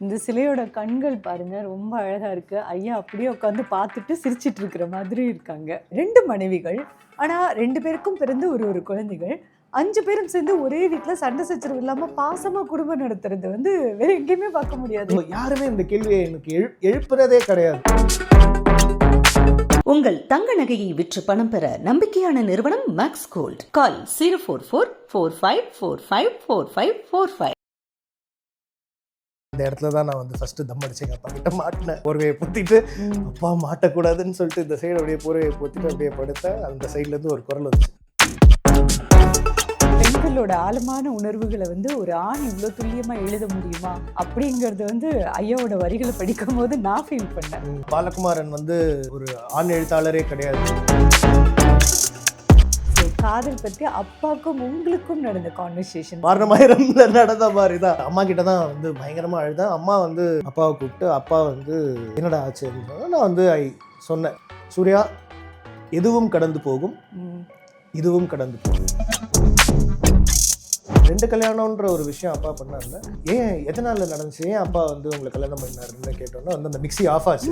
இந்த சிலையோட கண்கள் பாருங்க ரொம்ப அழகா இருக்கு. ஐயா அப்படியே உட்காந்து பார்த்துட்டு சிரிச்சிட்டு இருக்கிற மாதிரி இருக்காங்க. 2 மனைவிகள். ஆனா 2 பேருக்கும் பிறந்து ஒரு குழந்தைகள். 5 பேரும் சேர்ந்து ஒரே வீட்ல சண்டை சச்சரவு இல்லாம பாசமா குடும்பம் நடத்துறது வந்து வேற எங்கேயுமே பார்க்க முடியாது. யாருமே இந்த கேள்வியை எனக்கு எழுப்புறதே கிடையாது. உங்கள் தங்க நகையை விற்று பணம் பெற நம்பிக்கையான நிறுவனம் மேக்ஸ் கோல்ட். கால் 04445454545. இந்த இடத்துல தான் நான் வந்து ஃபர்ஸ்ட் தம் அடிச்சு எங்கள் அப்பா கிட்ட மாட்டினேன். போர்வையை பொத்திட்டு அப்பா மாட்டக்கூடாதுன்னு சொல்லிட்டு இந்த சைடு அப்படியே போர்வையை பொத்திட்டு அப்படியே படுத்தேன். அந்த சைட்ல இருந்து ஒரு குரல் வந்துச்சு. பெண்களோட ஆழமான உணர்வுகளை வந்து ஒரு ஆண் இவ்வளோ துல்லியமா எழுத முடியுமா அப்படிங்கறது வந்து ஐயாவோட வரிகளை படிக்கும் போது நான் ஃபீல் பண்ணேன். பாலகுமாரன் வந்து ஒரு ஆண் எழுத்தாளரே கிடையாது. காதல் பற்றி அப்பாவுக்கும் உங்களுக்கும் நடந்த கான்வர்சேஷன் வாரணமாயிரம்ல நடந்த மாதிரி தான். அம்மா கிட்ட தான் வந்து பயங்கரமா அழுதேன். அம்மா வந்து அப்பாவை கூப்பிட்டு அப்பா வந்து என்னடா ஆச்சு அப்படின்னு நான் வந்து சொன்னேன், சூர்யா எதுவும் கடந்து போகும், இதுவும் கடந்து போகும். 2 கல்யாணம்ன்ற ஒரு விஷயம் அப்பா பண்ணார்ல, ஏன் எதனால நடந்துச்சு, ஏன் அப்பா வந்து உங்களை கல்யாணம் பண்ணாருன்னு கேட்டோன்னா வந்து அந்த மிக்ஸி ஆஃப் ஆச்சு.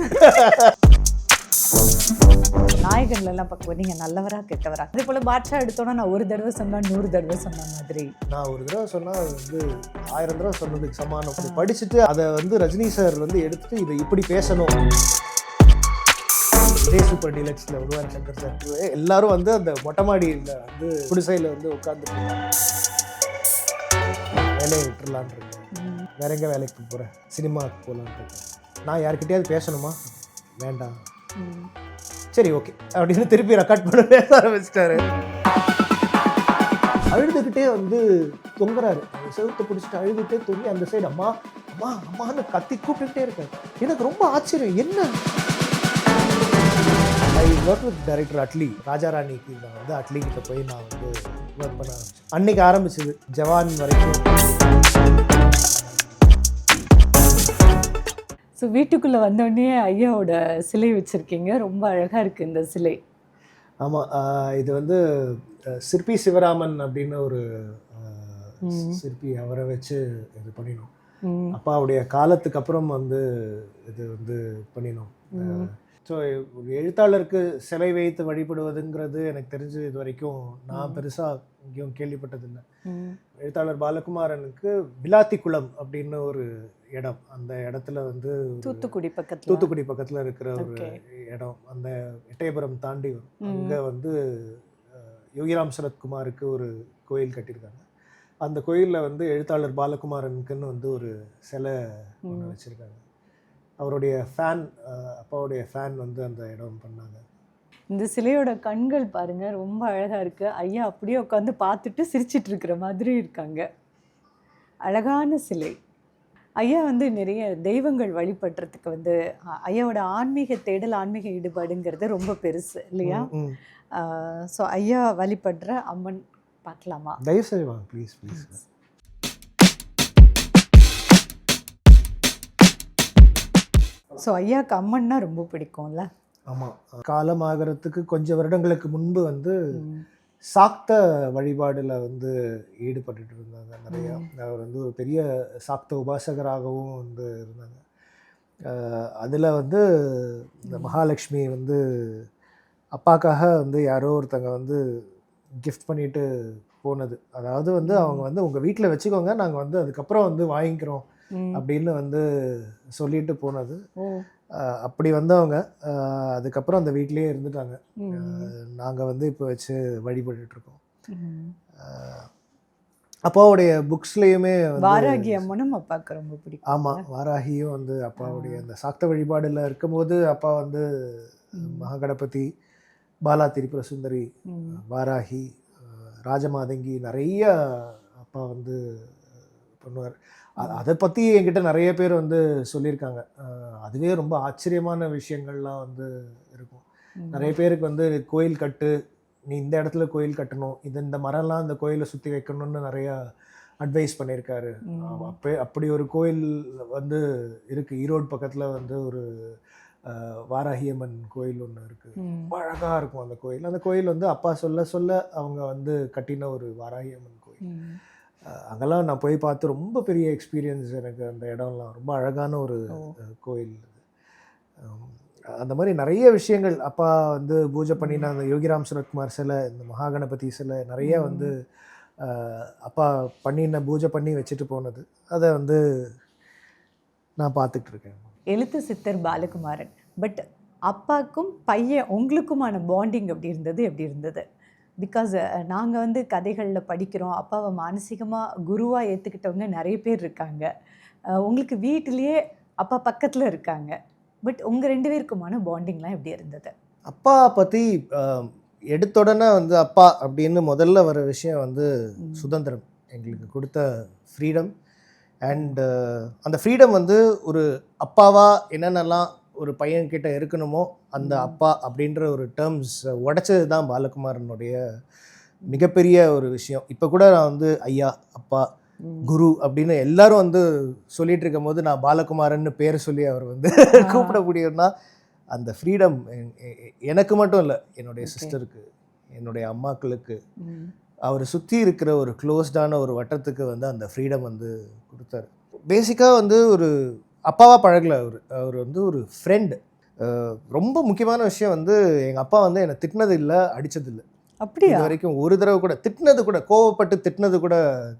நாயகன்லாம் பார்க்கும்போது நீங்கள் நல்லவரா கெட்டவரா, அதே போல் பாட்ஷா எடுத்தோன்னா நான் ஒரு தடவை சொன்னால் 100 தடவை சொன்ன மாதிரி. நான் ஒரு தடவை சொன்னால் அது வந்து 1000 தடவை சொன்னதுக்கு சமானம். படிச்சுட்டு அதை வந்து ரஜினி சார் வந்து எடுத்துட்டு இதை இப்படி பேசணும். இதே சூப்பர் டீலக்ஸில் உருவான் சங்கர் சார் எல்லாரும் வந்து அந்த மொட்டை மாடியில் வந்து குடிசையில் வந்து உட்காந்து வேலையை விட்டுறலான் இருக்கேன். வேற எங்கே வேலைக்கு போகிறேன், சினிமாவுக்கு போகலான் இருக்கேன். நான் யார்கிட்டயாவது பேசணுமா, வேண்டாம், சரி ஓகே அப்படின்னு திருப்பி ரெக்கார்ட் பண்ண பேச ஆரம்பிச்சிட்டாரு. அழுதுகிட்டே வந்து தொங்குறாரு. செவுத்தை பிடிச்சிட்டு அழுதுகிட்டே தொங்கி அந்த சைடு அம்மா அம்மா அம்மான்னு கத்தி கூப்பிட்டுக்கிட்டே இருக்காரு. எனக்கு ரொம்ப ஆச்சரியம், என்ன I work with director Atlee, ராஜாராணிக்கு நான் வந்து அட்லி கிட்ட போய் நான் வந்து ஒர்க் பண்ண ஆரம்பிச்சேன். அன்னைக்கு ஆரம்பிச்சது ஜவான் வரைக்கும். ஸோ வீட்டுக்குள்ளே வந்தோடனே ஐயாவோட சிலை வச்சுருக்கீங்க, ரொம்ப அழகாக இருக்குது இந்த சிலை. ஆமாம், இது வந்து சிற்பி சிவராமன் அப்படின்னு ஒரு சிற்பி, அவரை வச்சு இது பண்ணினோம். அப்பாவுடைய காலத்துக்கு அப்புறம் வந்து இது வந்து பண்ணினோம். ஸோ எழுத்தாளருக்கு சிலை வைத்து வழிபடுவதுங்கிறது எனக்கு தெரிஞ்சு இது வரைக்கும் நான் பெருசாக எங்கேயும் கேள்விப்பட்டதில்லை. எழுத்தாளர் பாலகுமாரனுக்கு விளாத்திக்குளம் அப்படின்னு ஒரு இடம், அந்த இடத்துல வந்து தூத்துக்குடி பக்கத்தில் இருக்கிற ஒரு இடம், அந்த எட்டயபுரம் தாண்டி அங்கே வந்து யோகிராம் சரத்குமாருக்கு ஒரு கோயில் கட்டியிருக்காங்க. அந்த கோயிலில் வந்து எழுத்தாளர் பாலகுமாரனுக்குன்னு வந்து ஒரு சிலை ஒன்று வச்சுருக்காங்க. அவருடைய ஃபேன், அப்பாவுடைய ஃபேன் வந்து அந்த இடம் பண்ணாங்க. இந்த சிலையோட கண்கள் பாருங்க ரொம்ப அழகா இருக்கு. ஐயா அப்படியே உட்காந்து பார்த்துட்டு சிரிச்சிட்டு இருக்கிற மாதிரி இருக்காங்க. அழகான சிலை. ஐயா வந்து நிறைய தெய்வங்கள் வழிபடுறதுக்கு வந்து ஐயாவோட ஆன்மீக தேடல், ஆன்மீக ஈடுபாடுங்கிறது ரொம்ப பெருசு இல்லையா? ஸோ ஐயா வழிபடுற அம்மன் பார்க்கலாமா? தயவு செய்து வாங்க ப்ளீஸ் ப்ளீஸ். ஸோ ஐயாவுக்கு அம்மன்னா ரொம்ப பிடிக்கும்ல? ஆமாம், காலமாகறதுக்கு கொஞ்சம் வருடங்களுக்கு முன்பு வந்து சாக்த வழிபாடில் வந்து ஈடுபட்டு இருந்தாங்க நிறையா. அவர் வந்து ஒரு பெரிய சாக்த உபாசகராகவும் வந்து இருந்தாங்க. அதில் வந்து இந்த மகாலட்சுமி வந்து அப்பாக்காக வந்து யாரோ ஒருத்தங்க வந்து கிஃப்ட் பண்ணிட்டு போனது. அதாவது வந்து அவங்க வந்து உங்கள் வீட்டில் வச்சுக்கோங்க, நாங்கள் வந்து அதுக்கப்புறம் வந்து வாங்கிக்கிறோம் அப்படின்னு வந்து சொல்லிட்டு போனது. அப்படி வந்தவங்க அதுக்கப்புறம் அந்த வீட்லேயே இருந்துட்டாங்க. நாங்கள் வந்து இப்போ வச்சு வழிபட்டுருக்கோம். அப்பாவுடைய புக்ஸ்லேயுமே வாராகி அம்மனும் அப்பாவுக்கு ரொம்ப பிடிக்கும். ஆமாம், வாராகியும் வந்து அப்பாவுடைய அந்த சாக்த வழிபாடில் இருக்கும்போது அப்பா வந்து மகாகணபதி, பாலா திரிபுர சுந்தரி, வாராகி, ராஜமாதங்கி நிறைய அப்பா வந்து பண்ணுவார். அதை பற்றி என்கிட்ட நிறைய பேர் வந்து சொல்லியிருக்காங்க. அதுவே ரொம்ப ஆச்சரியமான விஷயங்கள்லாம் வந்து இருக்கும். நிறைய பேருக்கு வந்து கோயில் கட்டு, நீ இந்த இடத்துல கோயில் கட்டணும், இந்த மரம்லாம் இந்த கோயிலை சுற்றி வைக்கணும்னு நிறையா அட்வைஸ் பண்ணியிருக்காரு. அப்படி ஒரு கோயில் வந்து இருக்குது ஈரோடு பக்கத்தில் வந்து ஒரு வாராகியம்மன் கோயில் ஒன்று இருக்குது. ரொம்ப அழகாக இருக்கும் அந்த கோயில். அந்த கோயில் வந்து அப்பா சொல்ல சொல்ல அவங்க வந்து கட்டின ஒரு வாராகியம்மன் கோயில். அங்கெல்லாம் நான் போய் பார்த்து ரொம்ப பெரிய எக்ஸ்பீரியன்ஸ் எனக்கு. அந்த இடம்லாம் ரொம்ப அழகான ஒரு கோயில். அந்த மாதிரி நிறைய விஷயங்கள் அப்பா வந்து பூஜை பண்ணின அந்த யோகிராம் சரத்குமார் சிலை, இந்த மகாகணபதி சிலை நிறைய வந்து அப்பா பண்ணின பூஜை பண்ணி வச்சுட்டு போனது, அதை வந்து நான் பார்த்துட்டு இருக்கேன். எழுத்து சித்தர் பாலகுமாரன். பட் அப்பாக்கும் பையன் உங்களுக்குமான பாண்டிங் எப்படி இருந்தது? பிகாஸ் நாங்கள் வந்து கதைகளில் படிக்கிறோம், அப்பாவை மானசீகமாக குருவாக ஏற்றுக்கிட்டவங்க நிறைய பேர் இருக்காங்க. உங்களுக்கு வீட்டிலேயே அப்பா பக்கத்தில் இருக்காங்க. பட் உங்கள் 2 பேருக்குமான பாண்டிங்லாம் எப்படி இருந்தது? அப்பா பற்றி எடுத்தோடனே வந்து அப்பா அப்படின்னு முதல்ல வர விஷயம் வந்து சுதந்திரம், எங்களுக்கு கொடுத்த ஃப்ரீடம். அண்ட் அந்த ஃப்ரீடம் வந்து ஒரு அப்பாவாக என்னென்னலாம் ஒரு பையன்கிட்ட இருக்கணுமோ அந்த அப்பா அப்படின்ற ஒரு டேர்ம்ஸ் உடைச்சது தான் பாலகுமாரனுடைய மிகப்பெரிய ஒரு விஷயம். இப்போ கூட நான் வந்து ஐயா, அப்பா, குரு அப்படின்னு எல்லாரும் வந்து சொல்லிட்டு இருக்கும் போது நான் பாலகுமாரன்னு பேர் சொல்லி அவர் வந்து கூப்பிட முடியும்னா அந்த ஃப்ரீடம் எனக்கு மட்டும் இல்லை, என்னுடைய சிஸ்டருக்கு, என்னுடைய அம்மாக்களுக்கு, அவர் சுற்றி இருக்கிற ஒரு க்ளோஸ்டான ஒரு வட்டத்துக்கு வந்து அந்த ஃப்ரீடம் வந்து கொடுத்தாரு. பேசிக்காக வந்து ஒரு அப்பாவாக பழகலை, அவர் வந்து ஒரு ஃப்ரெண்டு. ரொம்ப முக்கியமான விஷயம் வந்து எங்கள் அப்பா வந்து என்னை திட்டினது இல்லை, அடித்தது இல்லை. அப்படியா? இது வரைக்கும் ஒரு தடவை கூட திட்டினது கூட, கோவப்பட்டு திட்டினது கூட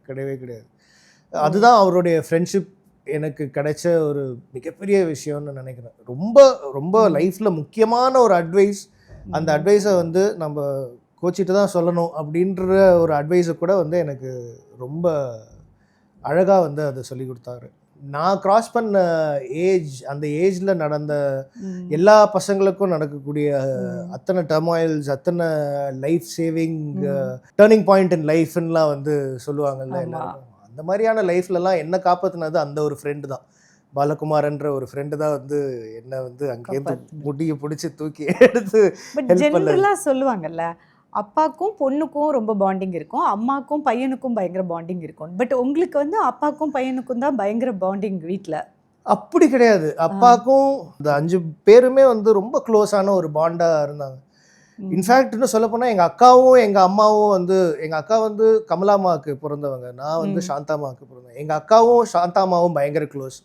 கிடையவே கிடையாது. அதுதான் அவருடைய ஃப்ரெண்ட்ஷிப் எனக்கு கிடைச்ச ஒரு மிகப்பெரிய விஷயம்னு நினைக்கிறேன். ரொம்ப ரொம்ப லைஃப்பில் முக்கியமான ஒரு அட்வைஸ், அந்த அட்வைஸை வந்து நம்ம கோச்சிட்டு தான் சொல்லணும் அப்படின்ற ஒரு அட்வைஸை கூட வந்து எனக்கு ரொம்ப அழகாக வந்து அதை சொல்லி கொடுத்தாரு. நான் கிராஸ் பண்ண ஏஜ், அந்த ஏஜில் நடந்த எல்லா பசங்களுக்கும் நடக்கக்கூடிய அத்தனை டர்மாயில்ஸ், அத்தனை life saving turning point in லைஃப்லாம் வந்து சொல்லுவாங்கல்ல எல்லாரும், அந்த மாதிரியான லைஃப்லலாம் என்ன காப்பாற்றினது அந்த ஒரு ஃப்ரெண்டு தான். பாலகுமாரன்ற ஒரு ஃப்ரெண்டு தான் வந்து என்னை வந்து அங்கேருந்து முடியை பிடிச்சி தூக்கி எடுத்து ஜென்ரலாக சொல்லுவாங்கல்ல, அப்பாக்கும் பொண்ணுக்கும் ரொம்ப பாண்டிங் இருக்கும், அம்மாக்கும் பையனுக்கும் பயங்கர பாண்டிங் இருக்கும். பட் உங்களுக்கு வந்து அப்பாக்கும் பையனுக்கும் தான் பயங்கர பாண்டிங் வீட்டில். அப்படி கிடையாது. அப்பாக்கும் இந்த 5 பேருமே வந்து ரொம்ப க்ளோஸான ஒரு பாண்டாக இருந்தாங்க. இன்ஃபேக்ட் இன்னும் சொல்லப்போனால் எங்கள் அக்காவும் எங்கள் அம்மாவும் வந்து, எங்கள் அக்கா வந்து கமலாமாவுக்கு பிறந்தவங்க, நான் வந்து சாந்தாமாவுக்கு பிறந்தேன். எங்கள் அக்காவும் சாந்தாமாவும் பயங்கர க்ளோஸ்.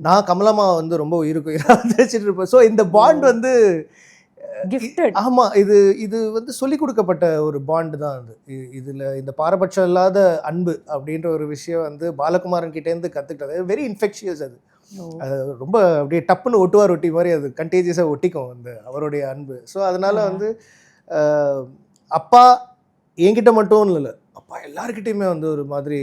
நான் கமலாமா வந்து ரொம்ப உயிருக்கு உயிராக வச்சுட்டு இருப்பேன். ஸோ இந்த பாண்ட் வந்து கிஃப்டட். ஆமாம், இது வந்து சொல்லிக் கொடுக்கப்பட்ட ஒரு பாண்டு தான் அது. இதில் இந்த பாரபட்சம் இல்லாத அன்பு அப்படின்ற ஒரு விஷயம் வந்து பாலகுமாரன் கிட்டேருந்து கற்றுக்கிட்டது. வெரி இன்ஃபெக்ஷியஸ் அது. அது ரொம்ப அப்படியே டப்புன்னு ஒட்டுவார் ஒட்டி மாதிரி அது கண்டேஜியஸாக ஒட்டிக்கும் அந்த அவருடைய அன்பு. ஸோ அதனால் வந்து அப்பா என்கிட்ட மட்டும் இல்லை, அப்பா எல்லாருக்கிட்டையுமே வந்து ஒரு மாதிரி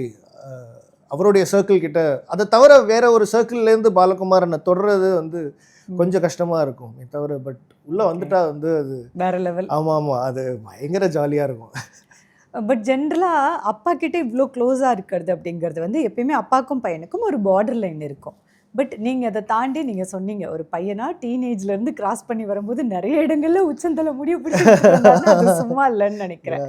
அவருடைய சர்க்கிள் கிட்ட, அதை தவிர வேற ஒரு சர்க்கிள்லேருந்து பாலகுமாரனை தொடர்றது வந்து கொஞ்சம் கஷ்டமாக இருக்கும் தவிர, பட் உள்ளே வந்துட்டா வந்து அது வேற லெவல். ஆமாம், அது பயங்கர ஜாலியாக இருக்கும். பட் ஜென்ரலாக அப்பா கிட்ட இவ்வளோ க்ளோஸாக இருக்கிறது அப்படிங்கிறது வந்து எப்பயுமே அப்பாக்கும் பையனுக்கும் ஒரு பார்டர் லைன் இருக்கும். பட் நீங்கள் அதை தாண்டி நீங்கள் சொன்னீங்க, ஒரு பையனா டீனேஜ்லேருந்து கிராஸ் பண்ணி வரும்போது நிறைய இடங்கள்ல உச்சந்தலை முடிவு பிடிச்சி சும்மா இல்லைன்னு நினைக்கிறேன்.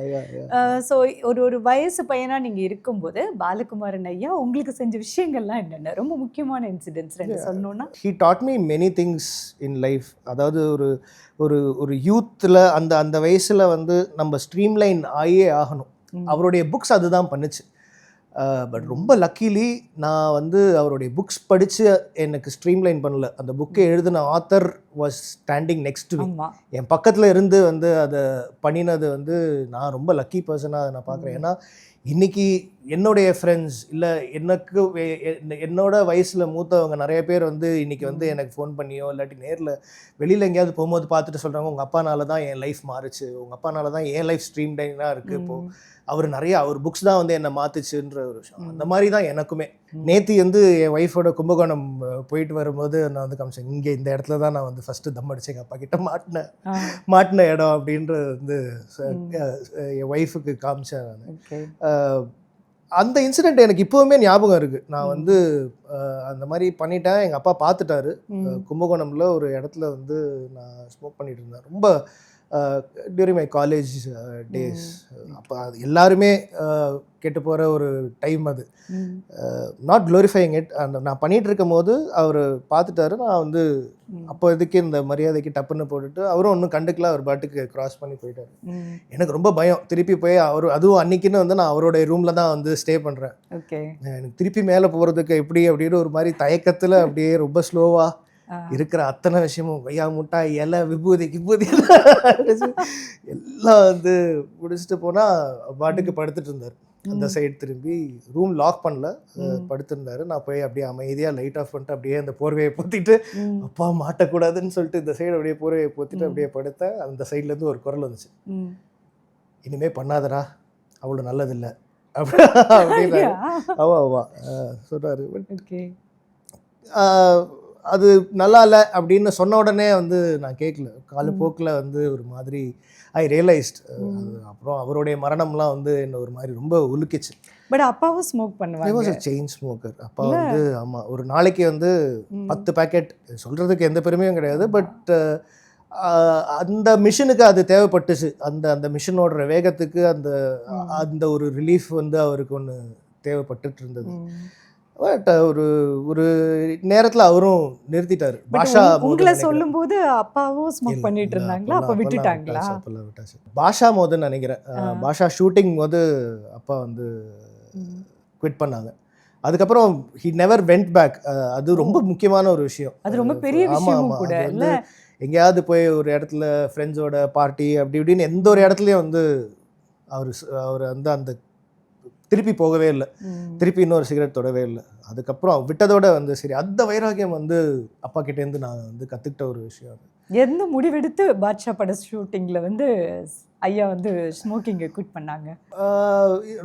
ஸோ ஒரு வயசு பையனாக நீங்கள் இருக்கும்போது பாலகுமாரன் ஐயா உங்களுக்கு செஞ்ச விஷயங்கள்லாம் என்னென்ன ரொம்ப முக்கியமான இன்சிடென்ட்ஸ் ரெண்டு சொல்லணும்னா? He dot me many things in life. அதாவது ஒரு யூத்தில் அந்த வயசில் வந்து நம்ம ஸ்ட்ரீம்லைன் ஆகியே ஆகணும். அவருடைய புக்ஸ் அதுதான் பண்ணுச்சு. பட் ரொம்ப லக்கிலி நான் வந்து அவருடைய புக்ஸ் படித்து எனக்கு ஸ்ட்ரீம்லைன் பண்ணல. அந்த புக்கை எழுதின author was standing next to me. என் பக்கத்தில் இருந்து வந்து அதை பண்ணினது வந்து நான் ரொம்ப லக்கி பர்சனாக அதை நான் பார்க்குறேன். ஏன்னா இன்றைக்கி என்னுடைய ஃப்ரெண்ட்ஸ் இல்லை என்னோட வயசில் மூத்தவங்க நிறைய பேர் வந்து இன்றைக்கி வந்து எனக்கு ஃபோன் பண்ணியோ இல்லாட்டி நேரில் வெளியில் எங்கேயாவது போகும்போது பார்த்துட்டு சொல்கிறாங்க, உங்கள் அப்பானால தான் என் லைஃப் மாறுச்சு, உங்கள் அப்பானால தான் என் லைஃப் ஸ்ட்ரீம் லைனாக இருக்குது, இப்போது அவர் புக்ஸ் தான் வந்து என்னை மாற்றுச்சுன்ற ஒரு விஷயம். அந்த மாதிரி தான் எனக்குமே. நேற்று வந்து என் ஒய்ஃபோட கும்பகோணம் போயிட்டு வரும்போது நான் வந்து காமிச்சேன், இங்கே இந்த இடத்துல தான் நான் வந்து ஃபஸ்ட்டு தம் அடிச்சேன், எங்கள் அப்பா கிட்ட மாட்டின இடம் அப்படின்றது வந்து என் ஒய்ஃபுக்கு காமிச்சேன் நான். அந்த இன்சிடெண்ட் எனக்கு இப்போவுமே ஞாபகம் இருக்குது. நான் வந்து அந்த மாதிரி பண்ணிட்டேன், எங்கள் அப்பா பார்த்துட்டாரு. கும்பகோணமில் ஒரு இடத்துல வந்து நான் ஸ்மோக் பண்ணிட்டு இருந்தேன். ரொம்ப டியூரிங் மை காலேஜ் டேஸ். அப்போ அது எல்லாருமே கெட்டு போகிற ஒரு டைம் அது. Not glorifying it. அந்த நான் பண்ணிகிட்டு இருக்கும் போது அவர் பார்த்துட்டாரு. நான் வந்து அப்போ இதுக்கு இந்த மரியாதைக்கு டப்புன்னு போட்டுட்டு அவரும் ஒன்றும் கண்டுக்கல. அவர் பாட்டுக்கு க்ராஸ் பண்ணி போயிட்டார். எனக்கு ரொம்ப பயம். திருப்பி போய் அதுவும் அன்றைக்கின்னு வந்து நான் அவருடைய ரூமில் தான் வந்து ஸ்டே பண்ணுறேன். ஓகே. எனக்கு திருப்பி மேலே போகிறதுக்கு எப்படி அப்படின்னு ஒரு மாதிரி தயக்கத்தில் அப்படியே ரொம்ப ஸ்லோவாக இருக்கிற அத்தனை விஷயமும் கொய்யா முட்டாய் இலை விபூதி கிபூதி எல்லாம் வந்து முடிச்சுட்டு போனால் பாட்டுக்கு படுத்துட்டு இருந்தார். அந்த சைடு திரும்பி ரூம் லாக் பண்ணல, படுத்திருந்தாரு. நான் போய் அப்படியே அமைதியாக லைட் ஆஃப் பண்ணிட்டு அப்படியே அந்த போர்வையை போத்திட்டு அப்பா மாட்டக்கூடாதுன்னு சொல்லிட்டு இந்த சைடு அப்படியே போர்வையை போத்திட்டு அப்படியே படுத்தேன். அந்த சைட்லேருந்து ஒரு குரல் வந்துச்சு, இனிமே பண்ணாதடா, அவ்வளோ நல்லதில்லை அப்படின்னாரு. ஆவா சொல்கிறாரு. அது நல்லா இல்லை அப்படின்னு சொன்ன உடனே வந்து நான் கேட்கல. காலப்போக்கில் வந்து ஒரு மாதிரி ஐ ரியலைஸ்ட். அப்புறம் அவருடைய மரணம்லாம் வந்து என்ன ஒரு மாதிரி ரொம்ப உலுக்கிச்சு. பட் அப்பாவும் ஸ்மோக் பண்ணுவாங்க. செயின் ஸ்மோக்கர் அப்பா வந்து. ஆமாம், ஒரு நாளைக்கு வந்து 10 பேக்கெட். சொல்கிறதுக்கு எந்த பெருமையும் கிடையாது. பட் அந்த மிஷினுக்கு அது தேவைப்பட்டுச்சு. அந்த மிஷினோட வேகத்துக்கு அந்த ஒரு ரிலீஃப் வந்து அவருக்கு ஒன்று தேவைப்பட்டுட்டு இருந்தது. பட் ஒரு நேரத்தில் அவரும் நிறுத்திட்டாரு. பாஷா உங்களை சொல்லும்போது அப்பாவும் ஸ்மோக் பண்ணிட்டு இருந்தாங்களா? அப்போ விட்டுட்டாங்களா? விட்டாச்சு. பாஷா மோதுன்னு நினைக்கிறேன். பாஷா ஷூட்டிங் போது அப்பா வந்து குவிட் பண்ணாங்க. அதுக்கப்புறம் ஹி நெவர் வெண்ட் பேக். அது ரொம்ப முக்கியமான ஒரு விஷயம். அது ரொம்ப பெரிய விஷயம் கூட. இல்லை எங்கேயாவது போய் ஒரு இடத்துல ஃப்ரெண்ட்ஸோட பார்ட்டி அப்படி இப்படின்னு எந்த ஒரு இடத்துலையும் வந்து அவர் வந்து அந்த திருப்பி போகவே இல்லை. திருப்பி இன்னொரு சிகரெட் தொடவே இல்லை. அதுக்கப்புறம் விட்டதோட வந்து சரி, அந்த வைராகியம் வந்து அப்பா கிட்டேருந்து நான் வந்து கற்றுக்கிட்ட ஒரு விஷயம். எந்த முடிவெடுத்து பாட்ஷா பட ஷூட்டிங்கில் வந்து ஐயா வந்து ஸ்மோக்கிங்கை குவிட் பண்ணாங்க?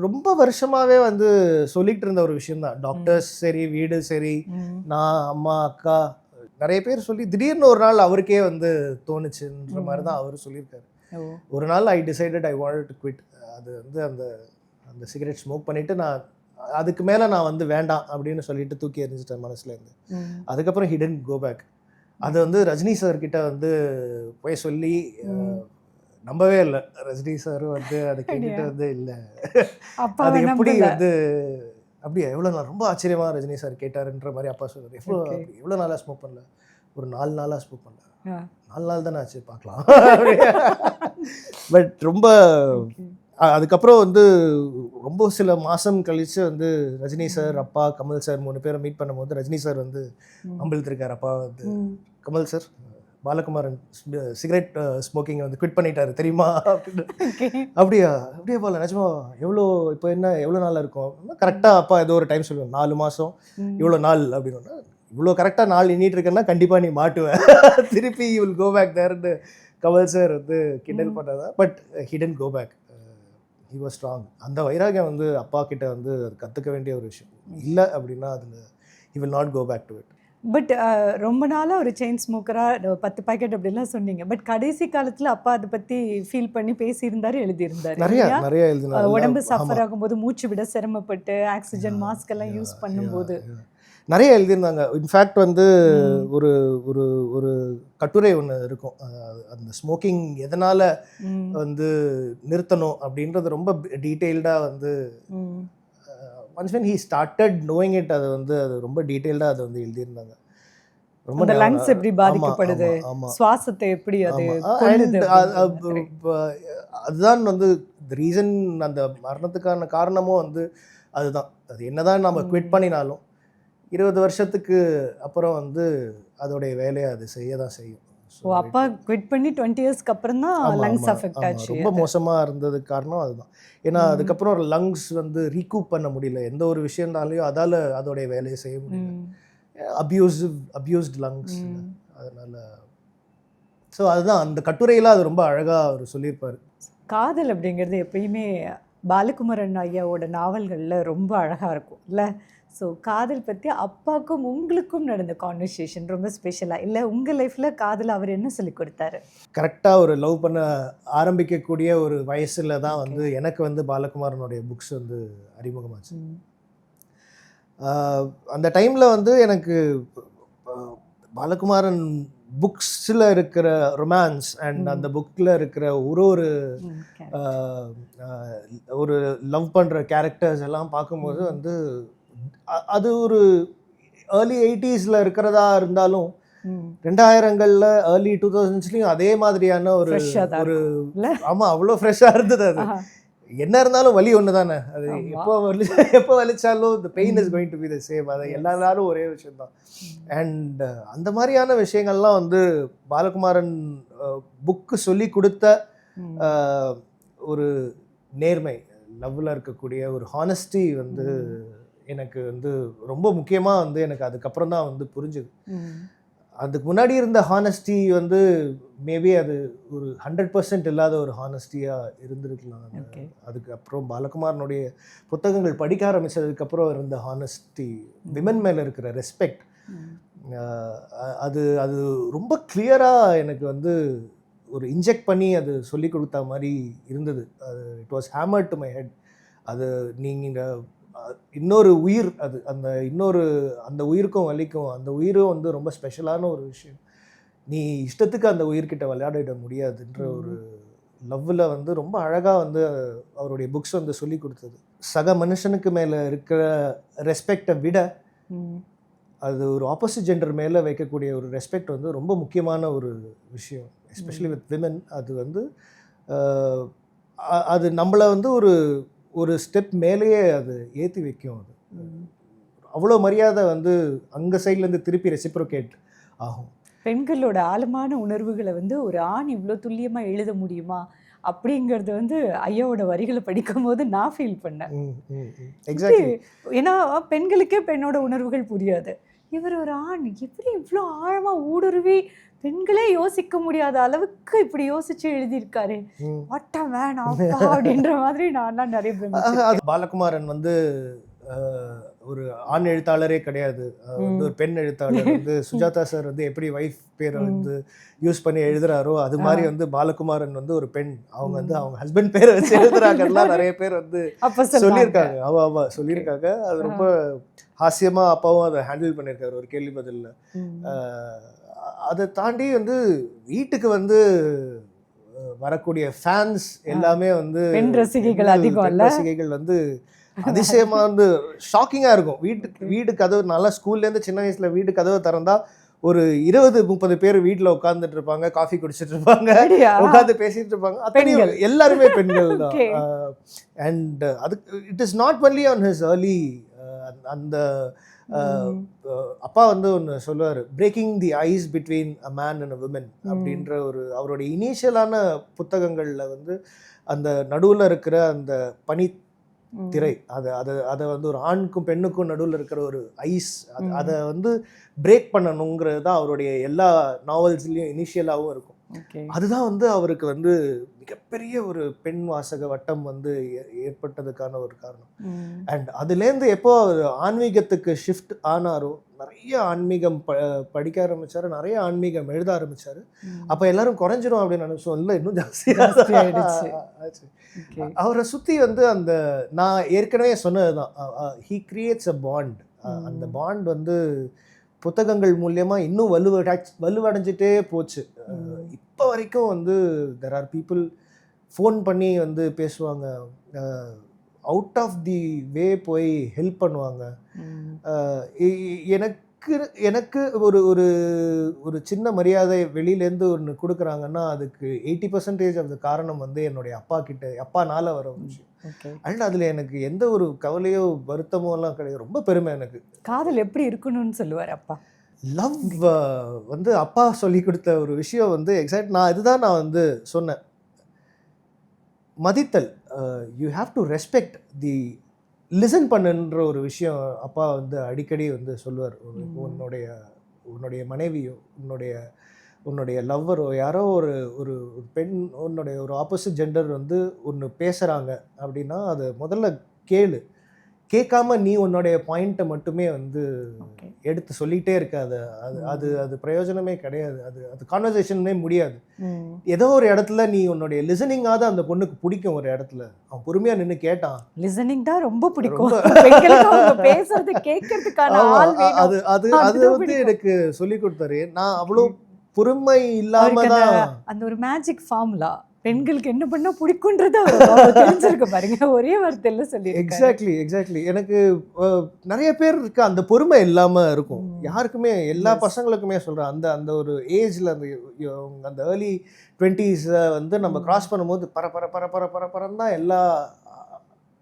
ரொம்ப வருஷமாகவே வந்து சொல்லிக்கிட்டு இருந்த ஒரு விஷயந்தான். டாக்டர்ஸ் சரி, வீடு சரி, நான், அம்மா, அக்கா, நிறைய பேர் சொல்லி திடீர்னு ஒரு நாள் அவருக்கே வந்து தோணுச்சுன்ற மாதிரி தான் அவர் சொல்லியிருக்காரு. ஒரு நாள் I decided I wanted to quit. அது வந்து அந்த சிகரெட் ஸ்மோக் பண்ணிவிட்டு நான் அதுக்கு மேலே நான் வந்து வேண்டாம் அப்படின்னு சொல்லிட்டு தூக்கி எறிஞ்சிட்டேன் மனசுலேருந்து. அதுக்கப்புறம் ஹி டிட்ன்ட் கோ பேக். அது வந்து ரஜினி சார்கிட்ட வந்து போய் சொல்லி நம்பவே இல்லை. ரஜினி சார் வந்து அதை கேட்டுட்டு வந்து இல்லை, அது எப்படி வந்து அப்படியே எவ்வளோ நாள், ரொம்ப ஆச்சரியமாக ரஜினி சார் கேட்டாருன்ற மாதிரி அப்பா சொல்லுவார். எவ்வளோ நாளாக ஸ்மோக் பண்ணல? ஒரு 4 நாளாக ஸ்மோக் பண்ணல. 4 நாள் தானே ஆச்சு, பார்க்கலாம். பட் ரொம்ப அதுக்கப்புறம் வந்து ரொம்ப சில மாதம் கழித்து வந்து ரஜினி சார், அப்பா, கமல் சார் 3 பேரை மீட் பண்ணும்போது ரஜினி சார் வந்து அம்பிழ்த்திருக்கார். அப்பா வந்து, கமல் சார், பாலகுமாரன் சிகரெட் ஸ்மோக்கிங்கை வந்து குவிட் பண்ணிட்டாரு தெரியுமா அப்படின்னு. அப்படியா போல நிஜமா? எவ்வளோ இப்போ என்ன எவ்வளோ நாளாக இருக்கும்? கரெக்டாக அப்பா ஏதோ ஒரு டைம் சொல்லுவேன், 4 மாதம் இவ்வளோ நாள் அப்படின்னு. இவ்வளோ கரெக்டாக நாள் எண்ணிட்டு இருக்கேன்னா கண்டிப்பாக நீ மாட்டுவேன், திருப்பி யூ வில் கோ பேக் தேர்ன்னு கமல் சார் வந்து கிண்டல் பண்ணதான். But he didn't go back. He was strong. அந்த வைராகியம் வந்து அப்பா கிட்ட வந்து அது கற்றுக்க வேண்டிய ஒரு விஷயம். இல்லை அப்படின்னா அதில் he will not go back to it. But ரொம்ப நாளாக ஒரு செயின் ஸ்மோக்கராக 10 பாக்கெட் அப்படிலாம் சொன்னீங்க. பட் கடைசி காலத்தில் அப்பா அதை பற்றி ஃபீல் பண்ணி பேசியிருந்தாரு, எழுதியிருந்தாரு. நிறைய எழுதினார். உடம்பு சஃபர் ஆகும்போது, மூச்சு விட சிரமப்பட்டு, ஆக்சிஜன் மாஸ்க் எல்லாம் யூஸ் பண்ணும்போது நிறைய எழுதியிருந்தாங்க. இன்ஃபேக்ட் வந்து ஒரு ஒரு ஒரு கட்டுரை ஒன்று இருக்கும், அந்த ஸ்மோக்கிங் எதனால் வந்து நிறுத்தணும் அப்படின்றது ரொம்ப டீட்டெயில்டாக வந்து once when he started knowing it, அது வந்து அது ரொம்ப டீட்டெயில்டாக அதை வந்து எழுதியிருந்தாங்க. ரொம்ப லங்ஸ் எப்படி பாதிக்கப்படுது, சுவாசத்தை எப்படி அது கொல்லுது, அதுதான் வந்து ரீசன். அந்த மரணத்துக்கான காரணமும் வந்து அதுதான். அது என்னதான் நம்ம குவிட் பண்ணினாலும் 20 வருஷத்துக்கு அப்புறம் வந்து அதோடைய வேலையை அது செய்ய தான் செய்யும். ஸோ அப்பா குவிட் பண்ணி 20 இயர்ஸ்க்கு அப்புறம் தான் லங்ஸ் அஃபெக்ட் ஆச்சு. ரொம்ப மோசமாக இருந்ததுக்கு காரணம் அதுதான். ஏன்னா அதுக்கப்புறம் லங்ஸ் வந்து ரீகூப் பண்ண முடியல. எந்த ஒரு விஷயம்னாலையும் அதால் அதோடைய வேலையை செய்ய முடியல. Abused lungs. அதனால் ஸோ அதுதான் அந்த கட்டுரையில் அது ரொம்ப அழகாக அவர் சொல்லியிருப்பார். காதல் அப்படிங்கிறது எப்பயுமே பாலகுமாரன் ஐயாவோட நாவல்களில் ரொம்ப அழகாக இருக்கும் இல்லை? ஸோ காதல் பற்றி அப்பாவுக்கும் உங்களுக்கும் நடந்த கான்வர்சேஷன் ரொம்ப ஸ்பெஷலாக இல்லை? உங்கள் லைஃப்பில் காதல் அவர் என்ன சொல்லி கொடுத்தாரு? கரெக்டாக ஒரு லவ் பண்ண ஆரம்பிக்கக்கூடிய ஒரு வயசில் தான் வந்து எனக்கு வந்து பாலகுமாரனுடைய புக்ஸ் வந்து அறிமுகமாச்சு. அந்த டைமில் வந்து எனக்கு பாலகுமாரன் புக்ஸில் இருக்கிற ரொமான்ஸ் அண்ட் அந்த புக்கில் இருக்கிற ஒரு ஒரு லவ் பண்ணுற கேரக்டர்ஸ் எல்லாம் பார்க்கும்போது வந்து அது ஒரு ஏர்லி 80s இருக்கிறதா இருந்தாலும் 2000 ஏர்லி 2000s அதே மாதிரியான ஒரு ஆமாம் அவ்வளோ ஃப்ரெஷ்ஷாக இருந்தது. அது என்ன இருந்தாலும் வலி ஒன்று தானே, அது எப்போ வலிச்சாலும் the pain is going to be the same. அது எல்லாரும் ஒரே விஷயம்தான். அண்ட் அந்த மாதிரியான விஷயங்கள்லாம் வந்து பாலகுமாரன் புக்கு சொல்லி கொடுத்த ஒரு நேர்மை, லவ்வில் இருக்கக்கூடிய ஒரு ஹானஸ்டி வந்து எனக்கு வந்து ரொம்ப முக்கியமாக வந்து எனக்கு அதுக்கப்புறம் தான் வந்து புரிஞ்சுது. அதுக்கு முன்னாடி இருந்த ஹானஸ்டி வந்து மேபி அது ஒரு 100% இல்லாத ஒரு ஹானஸ்டியாக இருந்திருக்கலாம். அதுக்கப்புறம் பாலகுமாரனுடைய புத்தகங்கள் படிக்க ஆரம்பித்ததுக்கப்புறம் இருந்த ஹானஸ்டி, விமன் மேலே இருக்கிற ரெஸ்பெக்ட், அது அது ரொம்ப கிளியராக எனக்கு வந்து ஒரு இன்ஜெக்ட் பண்ணி அது சொல்லி கொடுத்த மாதிரி இருந்தது. அது it was hammered to my head. அது நீங்கள் இன்னொரு உயிர், அது அந்த உயிருக்கும் வலிக்கும், அந்த உயிரும் வந்து ரொம்ப ஸ்பெஷலான ஒரு விஷயம். நீ இஷ்டத்துக்கு அந்த உயிர்கிட்ட விளையாடிட முடியாதுன்ற ஒரு லவ்வில் வந்து ரொம்ப அழகாக வந்து அவருடைய புக்ஸ் வந்து சொல்லி கொடுத்தது. சக மனுஷனுக்கு மேலே இருக்கிற ரெஸ்பெக்டை விட அது ஒரு ஆப்போசிட் ஜெண்டர் மேலே வைக்கக்கூடிய ஒரு ரெஸ்பெக்ட் வந்து ரொம்ப முக்கியமான ஒரு விஷயம், எஸ்பெஷலி வித் விமன். அது வந்து அது நம்மளை வந்து ஒரு ஸ்டெப் மேலேயே அது ஏற்றி வைக்கும். அது அவ்வளோ மரியாதை வந்து அங்கே சைட்லேருந்து திருப்பி ரெசிப்ரோகேட் ஆகும். பெண்களோட ஆழமான உணர்வுகளை வந்து ஒரு ஆண் இவ்வளோ துல்லியமாக எழுத முடியுமா அப்படிங்கிறது வந்து ஐயாவோட வரிகளை படிக்கும் போது நான் ஃபீல் பண்ணேன். எக்ஸாக்ட்லி. ஏன்னா பெண்களுக்கே பெண்ணோட உணர்வுகள் புரியாது, இவர் ஒரு ஆண் எப்படி இவ்வளோ ஆழமாக ஊடுருவி பெண்களே யோசிக்க முடியாத அளவுக்கு இப்படி யோசிச்சு எழுதியிருக்காரு, வாட்டா வேணாம் அப்படின்ற மாதிரி நான் நிறைய பாலகுமாரன் வந்து ஒரு ஆண் எழுத்தாளரே கிடையாது, வந்து ஒரு பெண் எழுத்தாளர். வந்து சுஜாதா சார் வந்து எப்படி வைஃப் பேரை வந்து யூஸ் பண்ணி எழுதுறாரோ அது மாதிரி வந்து பாலகுமாரன் வந்து ஒரு பெண், அவங்க வந்து அவங்க ஹஸ்பண்ட் பேரை வச்சு எழுதுறாங்கலாம் நிறைய பேர் வந்து சொல்லியிருக்காங்க. ஆமா சொல்லியிருக்காங்க. அது ரொம்ப ஹாஸ்யமா அப்பாவும் அதை ஹேண்டில் பண்ணியிருக்காரு ஒரு கேள்வி பதில்ல. அதை தாண்டி வந்து வீட்டுக்கு வந்து வரக்கூடிய ஃபேன்ஸ் எல்லாமே வந்து பெண் ரசிகைகள் அதிகம், ரசிகைகள் வந்து அதிசயமாக வந்து ஷாக்கிங்காக இருக்கும். வீடு கதவு, நல்லா ஸ்கூல்லேருந்து சின்ன வயசில் வீடு கதவை திறந்தா ஒரு 20-30 பேர் வீட்டில் உட்காந்துட்டு இருப்பாங்க, காஃபி குடிச்சிட்டு இருப்பாங்க, உட்காந்து பேசிட்டு இருப்பாங்க. அத்தனையும் எல்லாருமே பெண்கள் தான். அண்ட் அது it is not only on his early. அந்த அப்பா வந்து ஒன்று சொல்லுவார், breaking the ice between a man and a woman அப்படின்ற ஒரு அவருடைய இனிஷியலான புத்தகங்களில் வந்து அந்த நடுவில் இருக்கிற அந்த பனி திரை, அதை வந்து ஒரு ஆணுக்கும் பெண்ணுக்கும் நடுவில் இருக்கிற ஒரு ஐஸ், அதை வந்து பிரேக் பண்ணணுங்கிறது தான் அவருடைய எல்லா நாவல்ஸ்லேயும் இனிஷியலாகவும் இருக்கும். அதுதான் வந்து அவருக்கு வந்து மிகப்பெரிய ஒரு பெண் வாசக வட்டம் வந்து ஏற்பட்டதுக்கான ஒரு காரணம். அண்ட் அதுலேருந்து எப்போ அவர் ஆன்மீகத்துக்கு ஷிஃப்ட் ஆனாரோ, நிறைய ஆன்மீகம் படிக்க ஆரம்பிச்சாரு, நிறைய ஆன்மீகம் எழுத ஆரம்பிச்சாரு. அப்போ எல்லாரும் குறைஞ்சிரும் அப்படின்னு நினைச்சோம், இல்லை இன்னும் ஜாஸ்தியாகிடுச்சு. அவரை சுற்றி வந்து அந்த நான் ஏற்கனவே சொன்னதுதான், ஹீ கிரியேட்ஸ் அ பாண்ட். அந்த பாண்ட் வந்து புத்தகங்கள் மூலியமாக இன்னும் வலுவடைஞ்சிட்டே போச்சு. இப்போ வரைக்கும் வந்து தெர் ஆர் பீப்புள் ஃபோன் பண்ணி வந்து பேசுவாங்க, அவுட் ஆஃப் தி வே போய் ஹெல்ப் பண்ணுவாங்க. எனக்கு ஒரு ஒரு ஒரு சின்ன மரியாதை வெளியிலேருந்து ஒன்று கொடுக்குறாங்கன்னா அதுக்கு 80% ஆஃப் த காரணம் வந்து என்னுடைய அப்பானால வர ஒரு விஷயம். அண்ட் அதில் எனக்கு எந்த ஒரு கவலையோ வருத்தமோ எல்லாம் கிடையாது, ரொம்ப பெருமை எனக்கு. காதல் எப்படி இருக்கணும்னு சொல்லுவார் அப்பா. லவ் வந்து அப்பா சொல்லி கொடுத்த ஒரு விஷயம் வந்து எக்ஸாக்ட் நான் வந்து சொன்னேன், மதித்தல். You have to respect the listen பண்ணுன்ற ஒரு விஷயம் அப்பா வந்து அடிக்கடி வந்து சொல்லுவார். உன்னுடைய மனைவியோ உன்னுடைய லவ்வரோ யாரோ ஒரு பெண், உன்னுடைய ஒரு ஆப்போசிட் ஜெண்டர் வந்து ஒன்று பேசுகிறாங்க அப்படின்னா அதை முதல்ல கேட்காம நீ உன்னுடைய பாயிண்ட்டை மட்டுமே வந்து எடுத்து சொல்லிகிட்டே இருக்காது. அது பிரயோஜனமே கிடையாது, அது கான்வர்சேஷனே முடியாது. ஏதோ ஒரு இடத்துல நீ உன்னுடைய லிசனிங்காவது அந்த பொண்ணுக்கு பிடிக்கும். ஒரு இடத்துல அவன் பொறுமையாக நின்று கேட்டான், லிசனிங் தான் ரொம்ப பிடிக்கும். அது அது வந்து எனக்கு சொல்லி கொடுத்தாரு. நான் அவ்வளோ பொறுமை இல்லாம அவருக்கு தான் அந்த ஒரு மேஜிக் ஃபார்முலா பெண்களுக்கு என்ன பண்ணா பிடிக்குன்றது அவர் தெரிஞ்சிருக்க பாருங்க, ஒரே வார்த்தையில சொல்லி. எக்ஸாக்ட்லி எனக்கு நிறைய பேர் இருக்கு அந்த பொறுமை இல்லாம இருக்கும் யாருக்குமே, எல்லா பசங்களுக்குமே சொல்றேன். அந்த அந்த ஒரு ஏஜ்ல அந்த ஏர்லி 20s வந்து நம்ம கிராஸ் பண்ணும்போது பர பர பர பர பர பரன்னு தான் எல்லா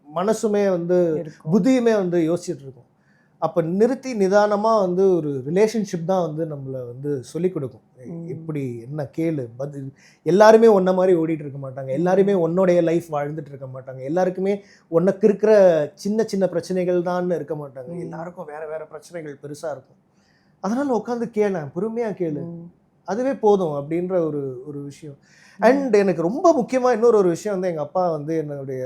மனசுமே வந்து புத்தியுமே வந்து யோசிச்சுட்டு இருக்கும். அப்போ நிறுத்தி நிதானமாக வந்து ஒரு ரிலேஷன்ஷிப் தான் வந்து நம்மளை வந்து சொல்லிக் கொடுக்கும். இப்படி என்ன கேளு பதில். எல்லாருமே ஒன்றை மாதிரி ஓடிட்டு இருக்க மாட்டாங்க, எல்லாருமே உன்னோடைய லைஃப் வாழ்ந்துட்டு இருக்க மாட்டாங்க, எல்லாருக்குமே உனக்கு இருக்கிற சின்ன சின்ன பிரச்சனைகள் தான் இருக்க மாட்டாங்க, எல்லாருக்கும் வேற வேற பிரச்சனைகள் பெருசாக இருக்கும். அதனால் உட்காந்து கேளு, பொறுமையாக கேளு, அதுவே போதும் அப்படின்ற ஒரு ஒரு விஷயம். அண்ட் எனக்கு ரொம்ப முக்கியமாக இன்னொரு விஷயம் வந்து எங்கள் அப்பா வந்து என்னுடைய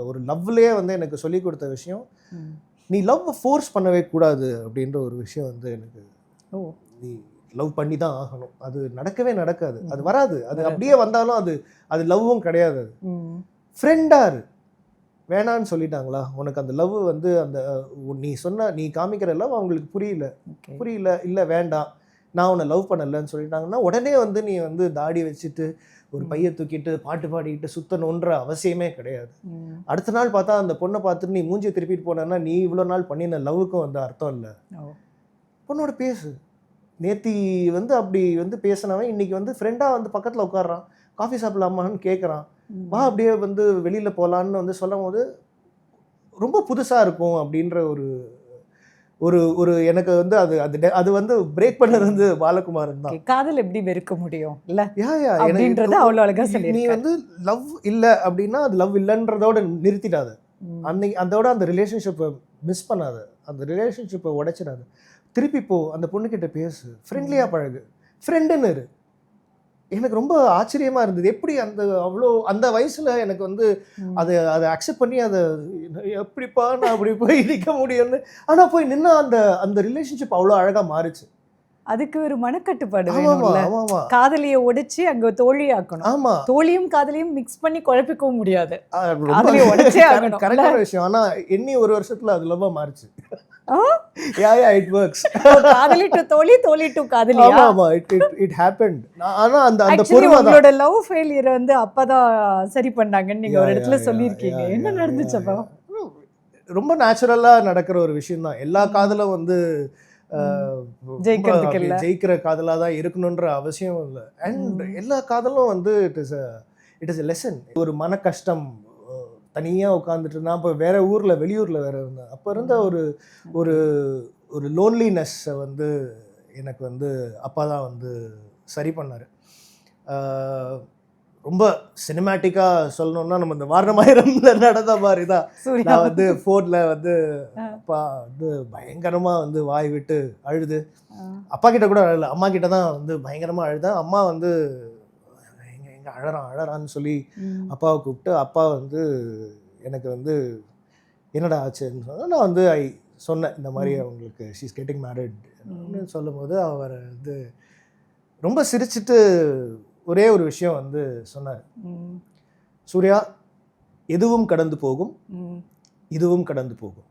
ஒரு லவ்லேயே வந்து எனக்கு சொல்லி கொடுத்த விஷயம், நீ லவ் ஃபோர்ஸ் பண்ணவே கூடாது அப்படின்ற ஒரு விஷயம் வந்து எனக்கு. நீ லவ் பண்ணி தான் ஆகணும், அது நடக்கவே நடக்காது, அது வராது, அது அப்படியே வந்தாலும் அது அது லவ்வும் கிடையாது. அது ஃப்ரெண்டாரு வேணான்னு சொல்லிட்டாங்களா, உனக்கு அந்த லவ் வந்து அந்த நீ சொன்ன நீ காமிக்கிற லவ் அவங்களுக்கு புரியல இல்லை வேண்டாம் நான் உன்னை லவ் பண்ணலைன்னு சொல்லிட்டாங்கன்னா உடனே வந்து நீ வந்து தாடி வச்சுட்டு ஒரு பையை தூக்கிட்டு பாட்டு பாடிக்கிட்டு சுத்தணுன்ற அவசியமே கிடையாது. அடுத்த நாள் பார்த்தா அந்த பொண்ணை பார்த்துட்டு நீ மூஞ்சியை திருப்பிட்டு போனேன்னா நீ இவ்வளோ நாள் பண்ணின லவ்வுக்கும் வந்து அர்த்தம் இல்லை. பொண்ணோட பேசு. நேத்தி வந்து அப்படி வந்து பேசினவன் இன்னைக்கு வந்து ஃப்ரெண்டாக வந்து பக்கத்தில் உட்காடுறான், காஃபி சாப்பிடலாமான்னு கேட்குறான், வா அப்படியே வந்து வெளியில் போகலான்னு வந்து சொல்லும் போது ரொம்ப புதுசாக இருக்கும் அப்படின்ற ஒரு ஒரு ஒரு எனக்கு வந்து அது அது அது வந்து பிரேக் பண்ணது வந்து பாலகுமாரன் தான். காதல் எப்படி வெறுக்க முடியும் இல்ல, அப்படின்றது அவ்வளோ அழகா சொல்லி. நீ வந்து லவ் இல்லை அப்படின்னா அது லவ் இல்லைன்றதோட நிறுத்திடாத, அன்னைக்கு அதோட அந்த ரிலேஷன்ஷிப்பை மிஸ் பண்ணாத, அந்த ரிலேஷன்ஷிப்பை உடைச்சிடாது, திருப்பி போ, அந்த பொண்ணுக்கிட்ட பேசு, ஃப்ரெண்ட்லியாக பழகு, ஃப்ரெண்டுன்னு இரு. எனக்கு ரொம்ப ஆச்சரியமா இருந்தது எப்படி அந்த அவ்வளோ அந்த வயசுல எனக்கு வந்து அதை அக்செப்ட் பண்ணி அதை எப்படிப்பா நான் அப்படி போய் நிற்க முடியும்னு. ஆனால் போய் நின்னா அந்த அந்த ரிலேஷன்ஷிப் அவ்வளோ அழகாக மாறிச்சு. அதுக்கு ஒரு மனக்கட்டுப்பாடு வேணும்ல. காதலியை உடைச்சு அங்க தோழி ஆக்கணும். ஆமா, தோழியும் காதலியும் மிக்ஸ் பண்ணி குழப்பிக்கவும் முடியாது, காதலியை உடைச்சே ஆகணும். கரெக்டான விஷயம். ஆனா எண்ணி ஒரு வருஷத்துல அது லவ்வா மாறிச்சு. it works. காதலி டு தோழி, தோழி டு காதலி. ஆமா, it happened. ஆனா அந்த அந்த பொறுமை தான். உங்களோட லவ் ஃபெயிலியர் வந்து அப்பதான் சரி பண்ணாங்கன்னு நீங்க ஒரு இடத்துல சொல்லியிருக்கீங்க. என்ன நடந்துச்சு அப்போ? ரொம்ப நேச்சுரலா நடக்கிற ஒரு விஷயம் தான். எல்லா காதலும் வந்து ஜெயிக்கிற காதலாக தான் இருக்கணுன்ற அவசியம் இல்லை. அண்ட் எல்லா காதலும் வந்து இட் இஸ் எ லெசன். ஒரு மன கஷ்டம் தனியாக உட்காந்துட்டு நான் இப்போ வேற ஊரில் வெளியூரில் வேற இருந்தேன். அப்போ இருந்த ஒரு ஒரு ஒரு லோன்லினஸ்ஸை வந்து எனக்கு வந்து அப்பா தான் வந்து சரி பண்ணார். ரொம்ப சினிமேட்டிக்காக சொல்லணும்னா நம்ம இந்த வாரணமாயிரம்ல நடந்த மாதிரி தான். நான் வந்து ஃபோனில் வந்து அப்பா வந்து பயங்கரமாக வந்து வாய் விட்டு அழுது, அப்பா கிட்ட கூட அழல, அம்மா கிட்ட தான் வந்து பயங்கரமாக அழுதேன். அம்மா வந்து எங்கே அழறான்னு சொல்லி அப்பாவை கூப்பிட்டு, அப்பா வந்து எனக்கு வந்து என்னடா ஆச்சுன்னு சொன்னால் நான் வந்து சொன்னேன் இந்த மாதிரி அவங்களுக்கு ஷீஸ் கெட்டிங் மேரிட் சொல்லும் போது அவர் வந்து ரொம்ப சிரிச்சுட்டு ஒரே ஒரு விஷயம் வந்து சொன்னார், சூர்யா எதுவும் கடந்து போகும், இதுவும் கடந்து போகும்,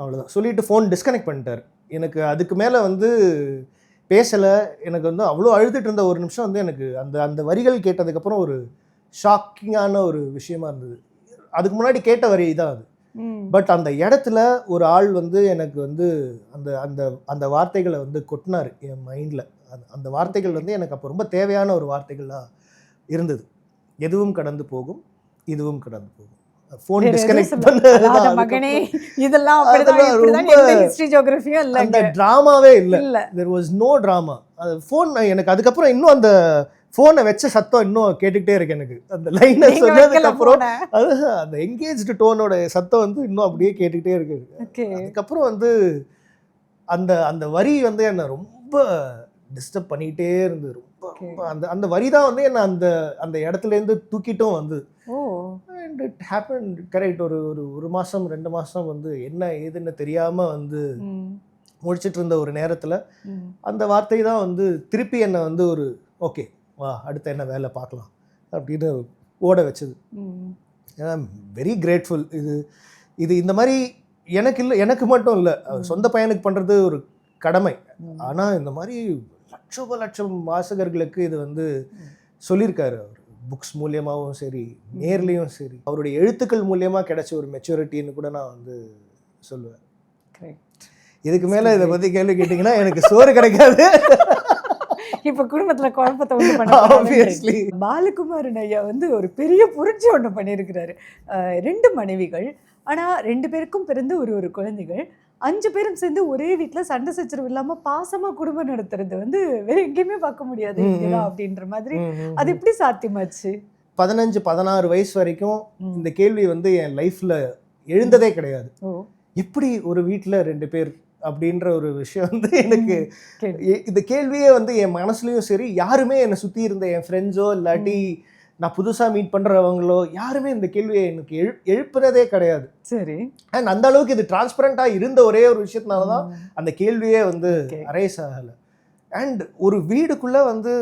அவ்வளோதான் சொல்லிட்டு ஃபோன் டிஸ்கனெக்ட் பண்ணிட்டார். எனக்கு அதுக்கு மேலே வந்து பேசலை. எனக்கு வந்து அவ்வளோ அழுதுட்டு இருந்த ஒரு நிமிஷம் வந்து எனக்கு அந்த அந்த வரிகள் கேட்டதுக்கப்புறம் ஒரு ஷாக்கிங்கான ஒரு விஷயமா இருந்தது. அதுக்கு முன்னாடி கேட்ட வரி தான் அது. பட் அந்த இடத்துல ஒரு ஆள் வந்து எனக்கு வந்து அந்த அந்த அந்த வார்த்தைகளை வந்து கொட்டினார் என் மைண்டில். அந்த வார்த்தைகள் வந்து எனக்கு அப்போ ரொம்ப தேவையான ஒரு வார்த்தைகளாக இருந்தது. எதுவும் கடந்து போகும், இதுவும் கடந்து போகும். ஃபோன் டிஸ்கனெக்ட் பண்ணது மகனே, இதெல்லாம் அந்த டிராமாவே இல்லை. There was no drama. அது ஃபோன் எனக்கு அதுக்கப்புறம் இன்னும் அந்த ஃபோனை வச்ச சத்தம் இன்னும் கேட்டுக்கிட்டே இருக்கு எனக்கு. அந்த லைனை சொன்னதுக்கப்புறம் அது அந்த என்கேஜ்டு டோனோட சத்தம் வந்து இன்னும் அப்படியே கேட்டுக்கிட்டே இருக்கு. அதுக்கப்புறம் வந்து அந்த அந்த வரி வந்து என்னை ரொம்ப டிஸ்டர்ப் பண்ணிக்கிட்டே இருந்தது. ரொம்ப ரொம்ப அந்த அந்த வரி தான் வந்து என்னை அந்த அந்த இடத்துலேருந்து தூக்கிட்டும் வந்து. And it happen correct. ஒரு மாதம் 2 மாதம் வந்து என்ன ஏதுன்னு தெரியாமல் வந்து முடிச்சிட்டு இருந்த ஒரு நேரத்தில் அந்த வார்த்தை தான் வந்து திருப்பி என்னை வந்து ஒரு ஓகே வா அடுத்த என்ன வேலை பார்க்கலாம் அப்படின்னு ஓட வச்சது. ஏன்னா வெரி கிரேட்ஃபுல். இது இது இந்த மாதிரி எனக்கு இல்லை, எனக்கு மட்டும் இல்லை, சொந்த பையனுக்கு பண்ணுறது ஒரு கடமை. ஆனால் இந்த மாதிரி லட்சம் வாசகர்களுக்கு இது வந்து சொல்லியிருக்காரு அவர். புக்ஸ் மூலியமாகவும் சரி, நேர்லேயும் சரி, அவருடைய எழுத்துக்கள் மூலியமாக கிடைச்ச ஒரு மெச்சூரிட்டின்னு கூட நான் வந்து சொல்லுவேன். இதுக்கு மேலே இதை பற்றி கேள்வி கேட்டிங்கன்னா எனக்கு சோறு கிடைக்காது. இப்போ குடும்பத்தில் குழப்பத்தை ஒன்று Obviously. பண்ண பாலகுமாரன் ஐயா வந்து ஒரு பெரிய புரட்சி ஒன்று பண்ணியிருக்கிறாரு. 2 மனைவிகள், ஆனால் 2 பேருக்கும் பிறந்து ஒரு குழந்தைகள். 5 பேரும் சேர்ந்து ஒரே வீட்டில் சண்டை சச்சரவு இல்லாமல் பாசமாக குடும்பம் நடத்துறது வந்து வேற எங்கேயுமே பார்க்க முடியாது இங்கதான் அப்படின்ற மாதிரி. அது எப்படி சாத்தியமாச்சு? 15-16 வயசு வரைக்கும் இந்த கேள்வி வந்து என் லைஃப்ல எழுந்ததே கிடையாது. எப்படி ஒரு வீட்டில் 2 பேர் அப்படின்ற ஒரு விஷயம் வந்து எனக்கு இந்த கேள்வியே வந்து என் மனசுலயும் சரி, யாருமே என்னை சுற்றி இருந்த என் ஃப்ரெண்ட்ஸோ இல்லாட்டி நான் புதுசாக மீட் பண்ணுறவங்களோ யாருமே இந்த கேள்வியை எனக்கு எழுப்புனதே கிடையாது. சரி. அண்ட் அந்த அளவுக்கு இது டிரான்ஸ்பரண்டாக இருந்த ஒரே ஒரு விஷயத்தினால தான் அந்த கேள்வியே வந்து அரைஸ் ஆகலை. அண்ட் ஒரு வீடுக்குள்ளே வந்து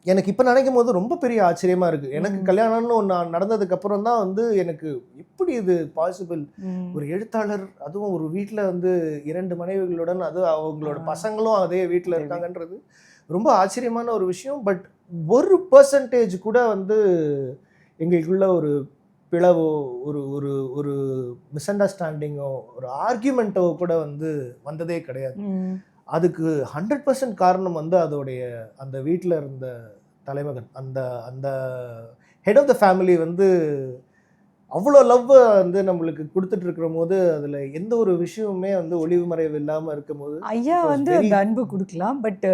எனக்கு இப்போ நினைக்கும் போது ரொம்ப பெரிய ஆச்சரியமாக இருக்குது. எனக்கு கல்யாணம்னு ஒன்று நடந்ததுக்கப்புறம் தான் வந்து எனக்கு எப்படி இது பாசிபிள், ஒரு எழுத்தாளர் அதுவும் ஒரு வீட்டில் வந்து 2 மனைவிகளுடன், அது அவங்களோட பசங்களும் அதே வீட்டில் இருக்காங்கன்றது ரொம்ப ஆச்சரியமான ஒரு விஷயம். பட் 1% கூட வந்து எங்களுக்குள்ள ஒரு பிளவோ ஒரு ஒரு ஒரு மிஸ் அண்டர்ஸ்டாண்டிங்கோ ஒரு ஆர்கியூமெண்ட்டோ கூட வந்து வந்ததே கிடையாது. அதுக்கு 100% காரணம் வந்து அதோடைய அந்த வீட்டில் இருந்த தலைமகன், அந்த அந்த ஹெட் ஆஃப் த ஃபேமிலி வந்து அவ்வளோ லவ் வந்து நம்மளுக்கு கொடுத்துட்டு இருக்கிற போது அதில் எந்த ஒரு விஷயமுமே வந்து ஒளிவு மறைவு இல்லாமல் இருக்கும் போது ஐயா வந்து அந்த அன்பு கொடுக்கலாம். பட்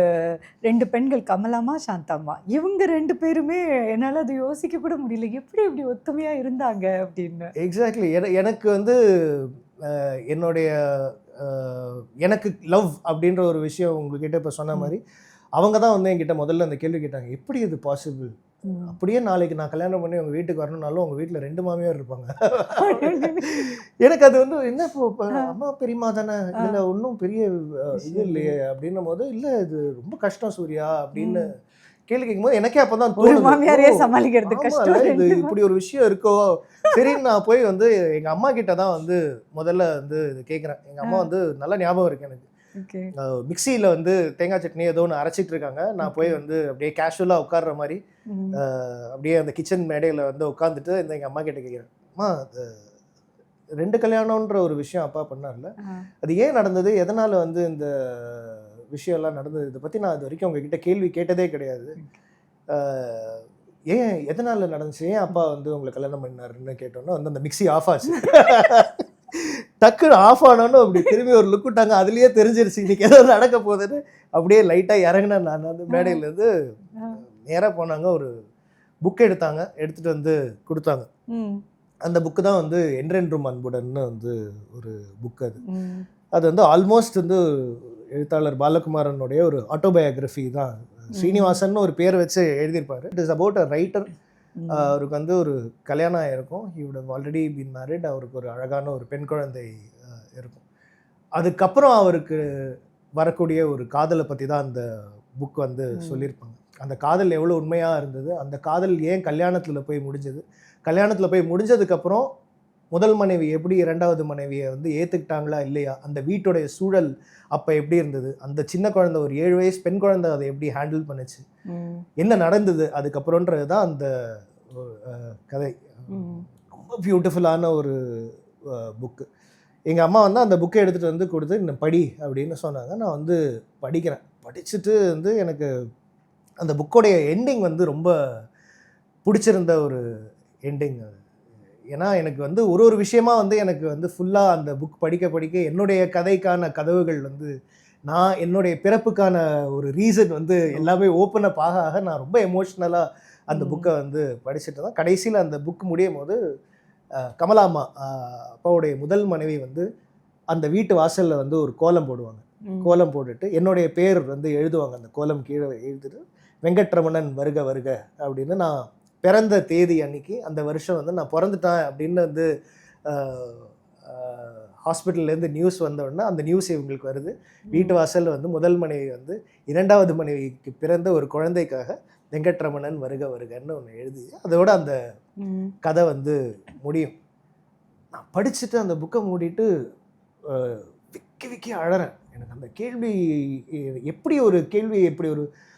2 பெண்கள் கமலாமா சாந்தாமா, இவங்க 2 பேருமே என்னால் அது யோசிக்க கூட முடியல, எப்படி இப்படி ஒத்துமையாக இருந்தாங்க அப்படின்னு. எக்ஸாக்ட்லி. எனக்கு வந்து என்னுடைய எனக்கு லவ் அப்படின்ற ஒரு விஷயம் உங்ககிட்ட இப்போ சொன்ன மாதிரி அவங்க தான் வந்து என்கிட்ட முதல்ல அந்த கேள்வி கேட்டாங்க, எப்படி இது பாசிபிள், அப்படியே நாளைக்கு நான் கல்யாணம் பண்ணி உங்கள் வீட்டுக்கு வரணும்னாலும் உங்கள் வீட்டில் 2 மாமியார் இருப்பாங்க. எனக்கு அது வந்து என்ன இப்போ அம்மா பெரியம்மா தானே, இதில் ஒன்றும் பெரிய இது இல்லையே அப்படின்னும் போது, இல்லை இது ரொம்ப கஷ்டம் சூர்யா அப்படின்னு கேள்வி கேட்கும்போது எனக்கே அப்போ தான் ஒரு மாமியாரே சமாளிக்கிறது கஷ்டம், இது இப்படி ஒரு விஷயம் இருக்கோ. சரின்னு நான் போய் வந்து எங்கள் அம்மா கிட்ட தான் வந்து முதல்ல வந்து இது கேட்குறேன். எங்கள் அம்மா வந்து நல்ல ஞாபகம் இருக்கு எனக்கு. மிக்சியில் வந்து தேங்காய் சட்னி ஏதோ ஒன்று அரைச்சிட்டு இருக்காங்க. நான் போய் வந்து அப்படியே கேஷுவலாக உட்கார்ற மாதிரி அப்படியே அந்த கிச்சன் மேடையில் வந்து உட்காந்துட்டு இந்த எங்கள் அம்மா கிட்ட கேட்குறேன், அம்மா அது 2 கல்யாணம்ன்ற ஒரு விஷயம் அப்பா பண்ணார்ல, அது ஏன் நடந்தது, எதனால் வந்து இந்த விஷயம்லாம் நடந்தது, இதை பற்றி நான் இது வரைக்கும் உங்ககிட்ட கேள்வி கேட்டதே கிடையாது, ஏன் எதனால் நடந்துச்சு, ஏன் அப்பா வந்து உங்களை கல்யாணம் பண்ணாருன்னு கேட்டோன்னா வந்து அந்த மிக்சி ஆஃப் ஆச்சு. டக்குன்னு ஆஃப் ஆனோன்னு அப்படி திரும்பி ஒரு லுக் விட்டாங்க. அதுலேயே தெரிஞ்சிருச்சு இன்னைக்கு ஏதோ நடக்க போகுதுன்னு. அப்படியே லைட்டாக இறங்கினேன் நான் அந்த மேடையிலேருந்து. நேராக போனாங்க, ஒரு புக் எடுத்தாங்க, எடுத்துகிட்டு வந்து கொடுத்தாங்க. அந்த புக்கு தான் வந்து என்றென்றும் அன்புடன்னு வந்து ஒரு புக். அது வந்து ஆல்மோஸ்ட் வந்து எழுத்தாளர் பாலகுமாரனுடைய ஒரு ஆட்டோபயோகிராஃபி தான். ஸ்ரீனிவாசன் ஒரு பேர் வச்சு எழுதியிருப்பார். It is about a writer. அவருக்கு வந்து ஒரு கல்யாணம் ஆகிருக்கும், he would have already been married. அவருக்கு ஒரு அழகான ஒரு பெண் குழந்தை இருக்கும். அதுக்கப்புறம் அவருக்கு வரக்கூடிய ஒரு காதலை பற்றி தான் அந்த புக் வந்து சொல்லியிருப்பாங்க. அந்த காதல் எவ்வளோ உண்மையாக இருந்தது, அந்த காதல் ஏன் கல்யாணத்தில் போய் முடிஞ்சது, கல்யாணத்தில் போய் முடிஞ்சதுக்கப்புறம் முதல் மனைவி எப்படி 2வது மனைவியை வந்து ஏற்றுக்கிட்டாங்களா இல்லையா, அந்த வீட்டுடைய சூழல் அப்போ எப்படி இருந்தது, அந்த சின்ன குழந்தை ஒரு 7 வயசு பெண் குழந்தை அதை எப்படி ஹேண்டில் பண்ணுச்சு, என்ன நடந்தது அதுக்கப்புறம்ன்றது தான் அந்த கதை. ரொம்ப பியூட்டிஃபுல்லான ஒரு புக்கு. எங்கள் அம்மா வந்து அந்த புக்கை எடுத்துகிட்டு வந்து கொடுத்து இன்னும் படி அப்படின்னு சொன்னாங்க. நான் வந்து படிக்கிறேன். படிச்சுட்டு வந்து எனக்கு அந்த புக்கோடைய எண்டிங் வந்து ரொம்ப பிடிச்சிருந்த ஒரு எண்டிங். ஏன்னா எனக்கு வந்து ஒரு விஷயமா வந்து எனக்கு வந்து ஃபுல்லாக அந்த புக் படிக்க படிக்க என்னுடைய கதைக்கான கதவுகள் வந்து நான் என்னுடைய பிறப்புக்கான ஒரு ரீசன் வந்து எல்லாமே ஓப்பன் அப் ஆக நான் ரொம்ப எமோஷ்னலாக அந்த புக்கை வந்து படிச்சுட்டு தான் கடைசியில் அந்த புக் முடியும் போது கமலாம்மா அப்பாவுடைய முதல் மனைவி வந்து அந்த வீட்டு வாசலில் வந்து ஒரு கோலம் போடுவாங்க. கோலம் போட்டுட்டு என்னுடைய பேர் வந்து எழுதுவாங்க. அந்த கோலம் கீழே எழுதிட்டு வெங்கட்ரமணன் வருக வருக அப்படின்னு நான் பிறந்த தேதி அன்னைக்கு அந்த வருஷம் வந்து நான் பிறந்துட்டேன் அப்படின்னு வந்து ஹாஸ்பிட்டல்லேருந்து நியூஸ் வந்தோடனே அந்த நியூஸ் இவங்களுக்கு வருது. வீட்டு வாசலில் வந்து முதல் மனைவி வந்து 2வது மனைவிக்கு பிறந்த ஒரு குழந்தைக்காக வெங்கட்ரமணன் வருக வருகன்னு ஒன்று எழுதி அதோட அந்த கதை வந்து முடியும். நான் படிச்சுட்டு அந்த புக்கை மூடிட்டு விக்கி விக்கி அழறேன். எனக்கு அந்த கேள்வி எப்படி ஒரு கேள்வி எப்படி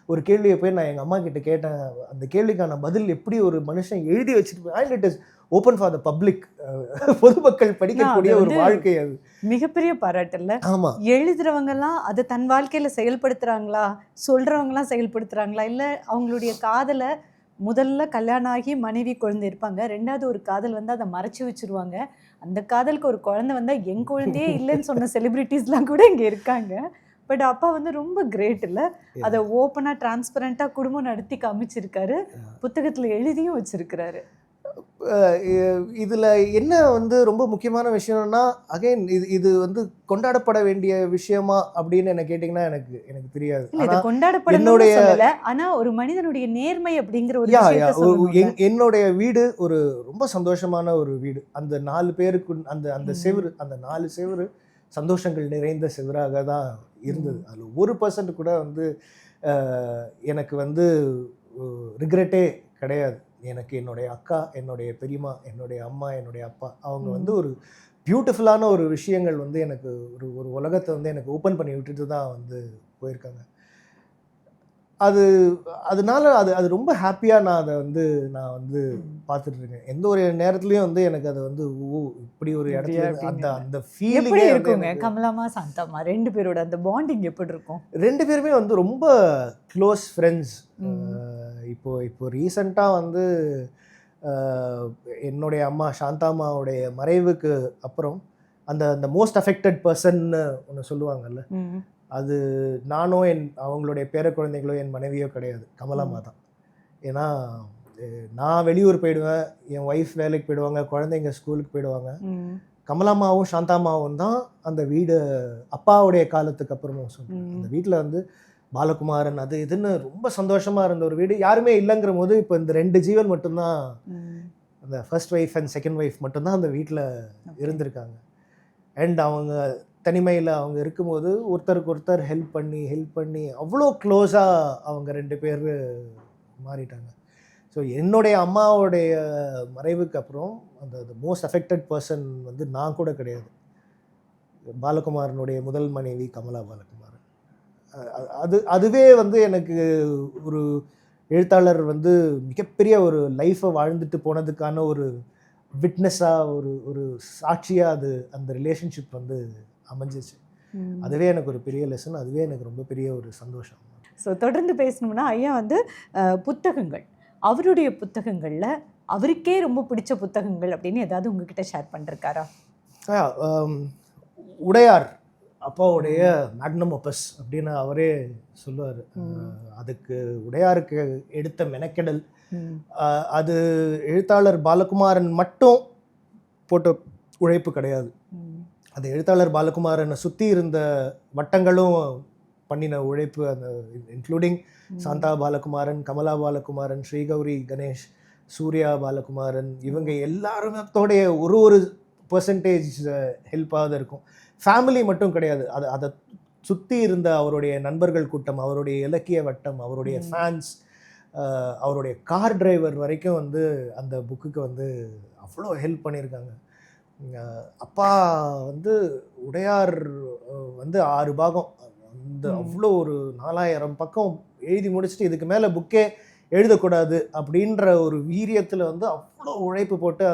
ஒரு கேள்வியை போய் நான் எங்கள் அம்மா கிட்ட கேட்டேன். அந்த கேள்விக்கான பதில் எப்படி ஒரு மனுஷன் எழுதி வச்சுட்டு and it is open for the public, பொதுமக்கள் படிக்கக்கூடிய ஒரு வாழ்க்கை அது. மிகப்பெரிய பாராட்டுல்ல. ஆமா, எழுதுறவங்கலாம் அதை தன் வாழ்க்கையில செயல்படுத்துறாங்களா, சொல்றவங்கலாம் செயல்படுத்துறாங்களா, இல்ல அவங்களுடைய காதலை முதல்ல கல்யாணம் ஆகி மனைவி குழந்தை இருப்பாங்க, ரெண்டாவது ஒரு காதல் வந்து அதை மறைச்சு வச்சிருவாங்க, அந்த காதலுக்கு ஒரு குழந்தை வந்தா என் குழந்தையே இல்லைன்னு சொன்ன செலிபிரிட்டிஸ்லாம் கூட இங்க இருக்காங்க. பட் அப்பா வந்து ரொம்ப கிரேட் இல்ல, அதை ஓப்பனா டிரான்ஸ்பரண்டா குடும்பம் நடத்தி காமிச்சிருக்காரு, புத்தகத்துல எழுதியும் வச்சிருக்கிறாரு. இதில் என்ன வந்து ரொம்ப முக்கியமான விஷயம்னா, அகைன் இது வந்து கொண்டாடப்பட வேண்டிய விஷயமா அப்படின்னு என்ன கேட்டிங்கன்னா எனக்கு தெரியாது. இல்ல இதை கொண்டாடப்படணும்னு சொல்லல, ஆனா ஒரு மனிதனுடைய நேர்மை அப்படிங்கிற ஒரு விஷயத்தை சொல்லணும்ல. என்னுடைய வீடு ஒரு ரொம்ப சந்தோஷமான ஒரு வீடு. அந்த 4 பேருக்கு அந்த அந்த செவுரு, அந்த 4 செவுரு சந்தோஷங்கள் நிறைந்த செவராக தான் இருந்தது. அதில் 1% கூட வந்து எனக்கு வந்து ரிக்ரெட்டே கிடையாது. எனக்கு என்னுடைய அக்கா, என்னுடைய பெரியம்மா, என்னுடைய அம்மா, என்னுடைய அப்பா, அவங்க வந்து ஒரு பியூட்டிஃபுல்லான ஒரு விஷயங்கள் வந்து எனக்கு ஒரு உலகத்தை வந்து எனக்கு ஓப்பன் பண்ணி விட்டுட்டு தான் வந்து போயிருக்காங்க. அதனால அது ரொம்ப ஹாப்பியாக நான் வந்து பார்த்துட்டு இருக்கேன். எந்த ஒரு நேரத்துலையும் வந்து எனக்கு அது வந்து இப்படி ஒரு இடத்துல அந்த ஃபீலிங்கே எப்படி இருக்குங்க. கமலாமா சாந்தாமா 2 பேரோட அந்த பாண்டிங் எப்படி இருக்கும்? 2 பேருமே வந்து ரொம்ப க்ளோஸ் ஃப்ரெண்ட்ஸ். இப்போ ரீசெண்டாக வந்து என்னுடைய அம்மா சாந்தாமாவுடைய மறைவுக்கு அப்புறம் அந்த மோஸ்ட் அஃபெக்டட் பர்சன்னு ஒன்று சொல்லுவாங்கல்ல, அது நானோ அவங்களுடைய பேர குழந்தைகளோ என் மனைவியோ கிடையாது, கமலாமா தான். ஏன்னா நான் வெளியூர் போயிடுவேன், என் ஒய்ஃப் வேலைக்கு போயிடுவாங்க, குழந்தைங்க ஸ்கூலுக்கு போயிடுவாங்க. கமலாமாவும் சாந்தாமாவும் தான் அந்த வீடு அப்பாவுடைய காலத்துக்கு அப்புறமும் சொல்லுவேன். அந்த வீட்டில் வந்து பாலகுமாரன் அது இதுன்னு ரொம்ப சந்தோஷமாக இருந்த ஒரு வீடு. யாருமே இல்லைங்கிற போது இப்போ இந்த 2 ஜீவன் மட்டும்தான், அந்த first wife and second wife மட்டும்தான் அந்த வீட்டில் இருந்திருக்காங்க. அண்ட் அவங்க தனிமையில் அவங்க இருக்கும்போது ஒருத்தருக்கு ஒருத்தர் ஹெல்ப் பண்ணி அவ்வளோ க்ளோஸாக அவங்க 2 பேர் மாறிட்டாங்க. ஸோ என்னுடைய அம்மாவுடைய மறைவுக்கு அப்புறம் அந்த மோஸ்ட் அஃபெக்டட் பர்சன் வந்து நான் கூட கிடையாது, பாலகுமாரனுடைய முதல் மனைவி கமலா பாலகுமாரன். அதுவே வந்து எனக்கு ஒரு எழுத்தாளர் வந்து மிகப்பெரிய ஒரு லைஃப்பை வாழ்ந்துட்டு போனதுக்கான ஒரு விட்னஸாக ஒரு சாட்சியாக அந்த ரிலேஷன்ஷிப் வந்து அமைஞ்சிச்சு. அதுவே எனக்கு ஒரு பெரிய லெசன், அதுவே எனக்கு ரொம்ப பெரிய ஒரு சந்தோஷம். ஸோ தொடர்ந்து பேசணும்னா ஐயா வந்து புத்தகங்கள், அவருடைய புத்தகங்களில் அவருக்கே ரொம்ப பிடிச்ச புத்தகங்கள் அப்படின்னு ஏதாவது உங்ககிட்ட ஷேர் பண்ணிருக்காரா? உடையார் அப்பாவுடைய மேக்னம் ஒப்பஸ் அப்படின்னு அவரே சொல்லுவார். அதுக்கு உடையாருக்கு எடுத்த மெனக்கெடல், அது எழுத்தாளர் பாலகுமாரன் மட்டும் போட்ட உழைப்பு கிடையாது, அது எழுத்தாளர் பாலகுமாரனை சுற்றி இருந்த வட்டங்களும் பண்ணின உழைப்பு. அந்த இன்க்ளூடிங் சாந்தா பாலகுமாரன், கமலா பாலகுமாரன், ஸ்ரீகௌரி கணேஷ், சூர்யா பாலகுமாரன், இவங்க எல்லாருமோடைய ஒரு பர்சன்டேஜ் ஹெல்ப்பாக இருக்கும். ஃபேமிலி மட்டும் கிடையாது, அதை சுற்றி இருந்த அவருடைய நண்பர்கள் கூட்டம், அவருடைய இலக்கிய வட்டம், அவருடைய ஃபேன்ஸ், அவருடைய கார் டிரைவர் வரைக்கும் வந்து அந்த புக்குக்கு வந்து அவ்வளோ ஹெல்ப் பண்ணியிருக்காங்க. அப்பா வந்து உடையார் வந்து 6 பாகம், அந்த அவ்வளோ ஒரு 4000 பக்கம் எழுதி முடிச்சுட்டு இதுக்கு மேலே புக்கே எழுதக்கூடாது அப்படின்ற ஒரு வீரியத்தில் வந்து அவ்வளோ உழைப்பு போட்டு